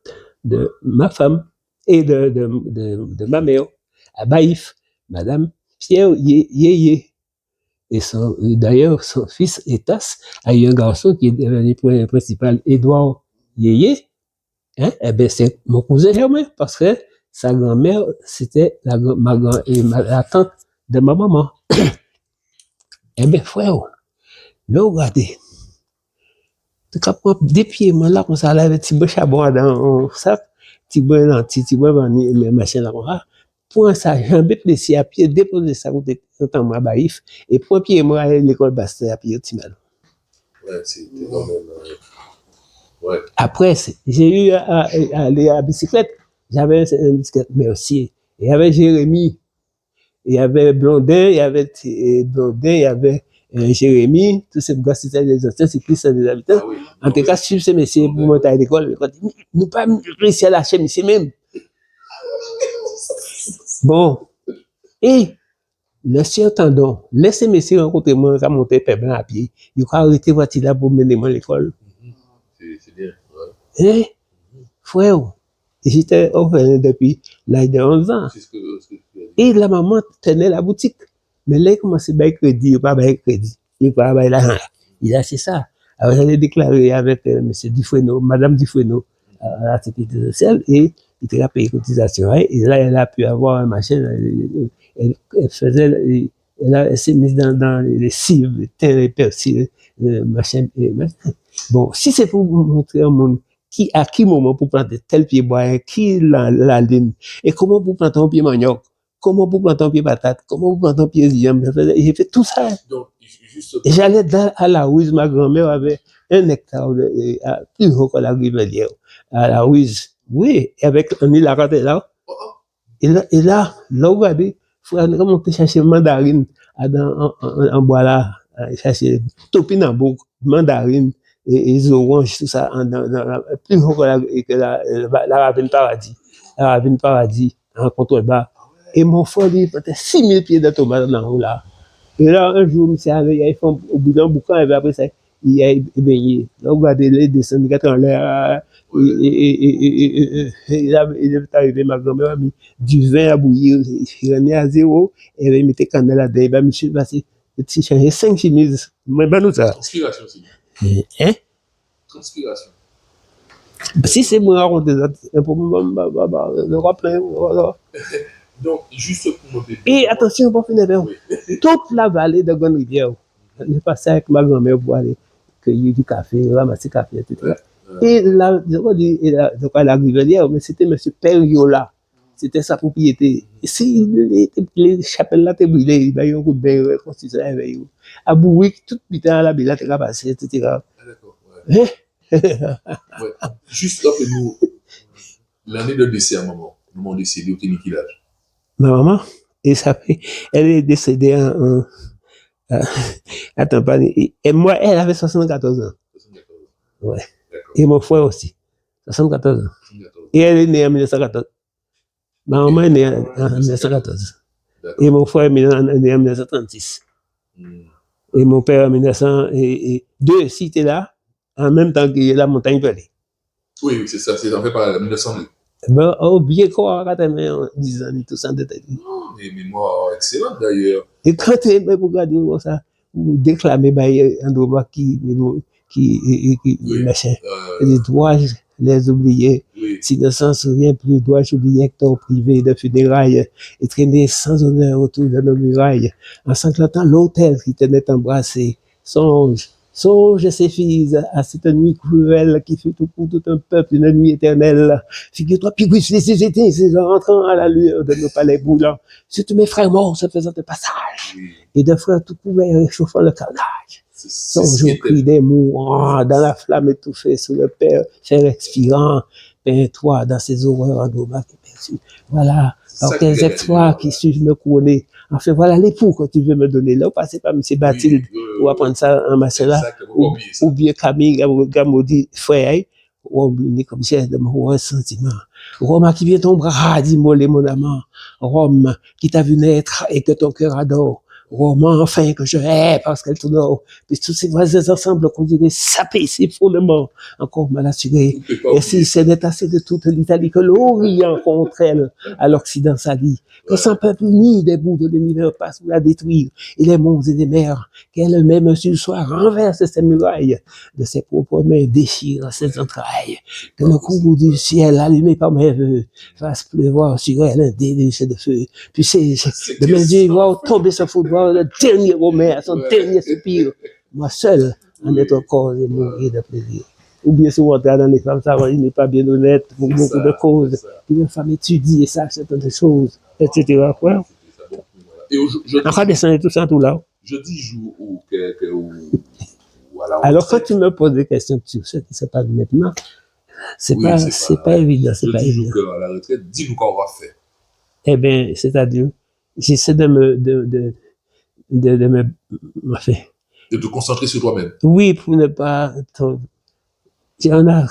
de ma femme et de ma mère, à Baïf, Madame Pierre Yéyé. Et d'ailleurs, son fils Etas a eu un garçon qui est devenu principal, Édouard Yéyé. Hein? Eh bien, c'est mon cousin germain, parce que sa grand-mère, c'était la tante de ma maman. Eh bien, frère, là, regardez. Tu comprends, des pieds, moi, là, comme ça, là, avec petit chabon dans un sac, petit machin là, comme ça. Pour ça, j'en ai placé à pied, déposer ça, dans ma baïf, et pour pied, moi, à l'école basse, à pied, petit mal. Ouais, c'était quand même. Ouais. Après, j'ai eu à aller à bicyclette. J'avais une bicyclette, mais aussi, il y avait Jérémy, il y avait Blondin, il y avait Jérémy, tous ces gars, c'était des anciens cyclistes des habitants. Ah oui, en tout cas, si ces messieurs pour monter à l'école, nous pas réussi à lâcher, mais c'est même. Bon. Et, le sieur Tandon, laissez messieurs rencontrer moi, quand monter Pébin à pied. Il faut arrêter voiture là pour mener moi à l'école. C'est bien. Ouais. Hein? Frère, j'étais orphelin depuis l'âge de 11 ans. Et la maman tenait la boutique. Mais là, il commençait à bailler crédit, il pas bailler crédit. Il pas bailler l'argent. Il a fait ça. Alors, j'allais déclarer avec M. Dufresneau, Madame Dufresneau, à la sécurité sociale, et il a payé cotisation. Et là, elle a pu avoir un machin. Elle s'est mise dans les cibles, les terres, les persil, machin. Bon, si c'est pour montrer au monde à qui moment pour planter tel pied bois, qui la ligne, et comment pour planter un pied manioc, comment vous planter un pied patate, comment vous planter un pied ziam. J'ai fait tout ça. Donc, juste. Et j'allais à la Ruise, ma grand-mère avait 1 hectare plus haut que la rivière. À la Ruise. Oui, avec un île à côté là. Et là, regardez, il faut remonter chercher mandarine en bois là, chercher topine en boucle, mandarine et oranges, tout ça, plus haut que la ravine paradis. La ravine paradis, en contrebas. Et mon frère, il était 6000 pieds de tomates dans le là. Et là, un jour, monsieur avait, il fait au bout d'un boucan, et après ça, il a baigné. Là, regardez, les descend, il est en l'air, et là, il est arrivé, ma grand-mère a mis du vin à bouillir, il est à zéro, et il mettait cannelle à dedans, monsieur, passé, il changeait 5 chemises, mais ben, nous, ça. Transpiration aussi. Hein? Transpiration. Si c'est moi, raconter ça, un problème, le rappel, voilà. Donc, juste pour me Et attention, pour finir, toute la vallée de Grande-Rivière, j'ai passé avec ma grand-mère pour aller cueillir du café, ramasser café, etc. Et là, la rivière, mais c'était M. Periola, c'était sa propriété. Et si les chapelles là étaient brûlées, il y a eu un coup de bain, reconstitué avec eux. À Bouic, tout le temps, la ville a été passée, etc. Ah, d'accord, ouais. Ouais. Juste rappelez-nous l'année de décès à maman décédée au quel âge? Ma maman, elle est décédée attends, pas, et moi, elle avait 74 ans. 74 ans. Ouais. Et mon frère aussi, 74 ans. 74. Et elle est née en 1914. Ma maman est née en 1914. D'accord. Et mon frère est né en 1936. Et mon père en 1902, si tu es là, en même temps que la montagne pelée. Oui, c'est ça, c'est en fait par 1902. Ben, bien quoi, quand tu as 10 ans, tout ça, des mémoires excellentes d'ailleurs. Et quand tu es pour regarder ça, vous déclamez un droit qui machin. Les dois-je les oublier? Oui. Si ne s'en souvient plus, dois-je oublier Hector privé de funérailles et traîner sans honneur autour de nos murailles, en sanglantant l'autel qui tenait embrassé. Songe ces filles à cette nuit cruelle qui fut pour tout un peuple une nuit éternelle. Figure-toi, puis oui, les étaient, c'est rentrant à la lueur de nos palais brûlants. Surtout mes frères morts se faisant un passage. Oui. Et de frères tout couverts réchauffant le carnage. Songe au cri des mourants, dans la flamme étouffée sous le fer expirant. Peins-toi dans ces horreurs endormies perçues. Voilà, par quels exploits qui suis-je me couronner. Enfin, voilà l'époux que tu veux me donner. Là, vous passez par M. Bathilde, ou apprendre ça en machin-là, ou bien Camille Gamoudi, frère, ou oublier comme si elle de mon sentiment. Rome qui vient ton bras, dis-moi mon amant. Rome qui t'a vu naître et que ton cœur adore. Rome, enfin, que je hais parce qu'elle t'honore. Puis tous ces voisins ensemble qu'on dirait saper ses fondements, encore mal assurés. Et si ce n'est assez de toute l'Italie que l'Orient contre elle, à l'Occident s'allie, que sans peuple uni des bouts de l'univers passe pour la détruire, et les monts et les mers, qu'elle-même sur le soir renverse ses murailles, de ses propres mains déchire ses entrailles, que le cours du ciel allumé par mes voeux fasse pleuvoir sur elle un déluge de feu. Puis c'est de mes yeux voir tomber ce foudroie, le dernier Romain à son dernier soupir, moi seul en être encore et mourir de plaisir. Ou bien souvent dans les femmes, ça il n'est pas bien honnête pour beaucoup de causes. Une femme étudie et sache certaines choses, etc. Ouais. Encore descendre tout ça tout là. Jeudi jour ou alors quand tu me poses des questions sur ce qui se passe maintenant, c'est pas évident, c'est pas évident. À la retraite, dis-nous qu'on va faire. Eh bien, c'est-à-dire, j'essaie de te concentrer sur toi-même. Oui, pour ne pas tu vas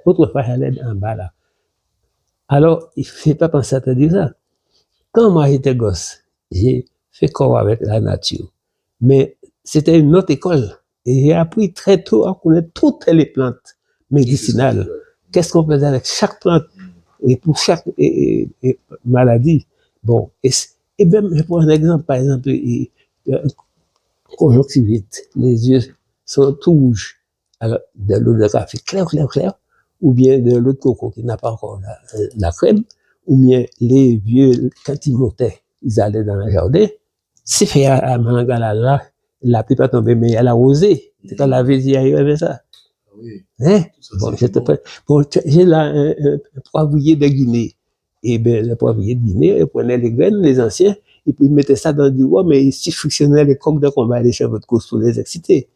autrefois j'allais en bas là. Alors, il ne fait pas penser à te dire ça. Quand moi j'étais gosse, j'ai fait corps avec la nature. Mais c'était une autre école. Et j'ai appris très tôt à connaître toutes les plantes médicinales. Qu'est-ce qu'on faisait avec chaque plante et pour chaque maladie. Bon, et même, je prends un exemple, par exemple, conjonctivite, les yeux sont tout rouges. Alors, de l'eau de café clair, ou bien de l'eau de coco qui n'a pas encore la crème, ou bien les vieux, quand ils montaient, ils allaient dans le jardin, c'est fait à Mangala là, la pluie pas tombée, mais elle a osé. C'est quand la vie y arrivait ça. Oui. Hein? Bon, j'ai là un poivrier de Guinée. Et bien, le poivrier de Guinée, il prenait les graines, les anciens, et puis il mettait ça dans du bois, mais il frictionnait les coques de combat, les chevaux de course pour les exciter.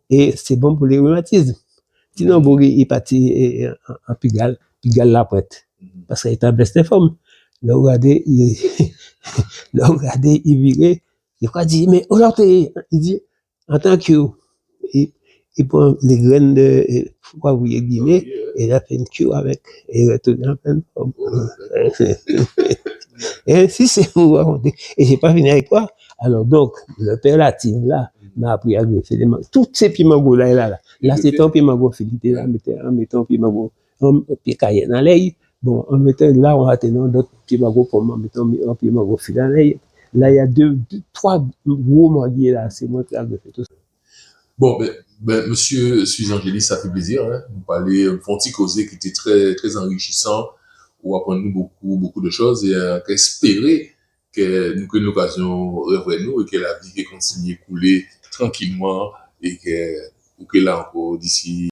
Et c'est bon pour les rhumatismes. Sinon, Bourg, il partit en Pigalle la prête. Parce qu'il était en best forme. Là, regardez, il virait, il va dire, mais aujourd'hui, il dit, en tant que, il prend les graines de poivrier de Guinée, et il a fait une cure avec, et il retourne en pleine forme. Et ainsi, c'est pour raconter. Et j'ai pas fini avec toi. Alors, donc, le père Latine, là, m'a appris à greffer les mangues. Toutes ces pimango là, là, c'est un pimango filité, là, en mettant un pimango, un pied cayenne dans l'ail. Bon, en mettant là, on a tenu d'autres pimango pour en mettant un pimango filé dans l'ail. Là, il y a trois gros manguiers, là, c'est moi qui ai greffé tout ça. Bon, monsieur Suzangélis, ça fait plaisir, hein. Vous parlez un petit causé qui était très, très enrichissant, ou apprendre nous beaucoup de choses, et espérer que nous avons l'occasion de revoir nous, et que la vie continue à couler tranquillement, et que là encore, d'ici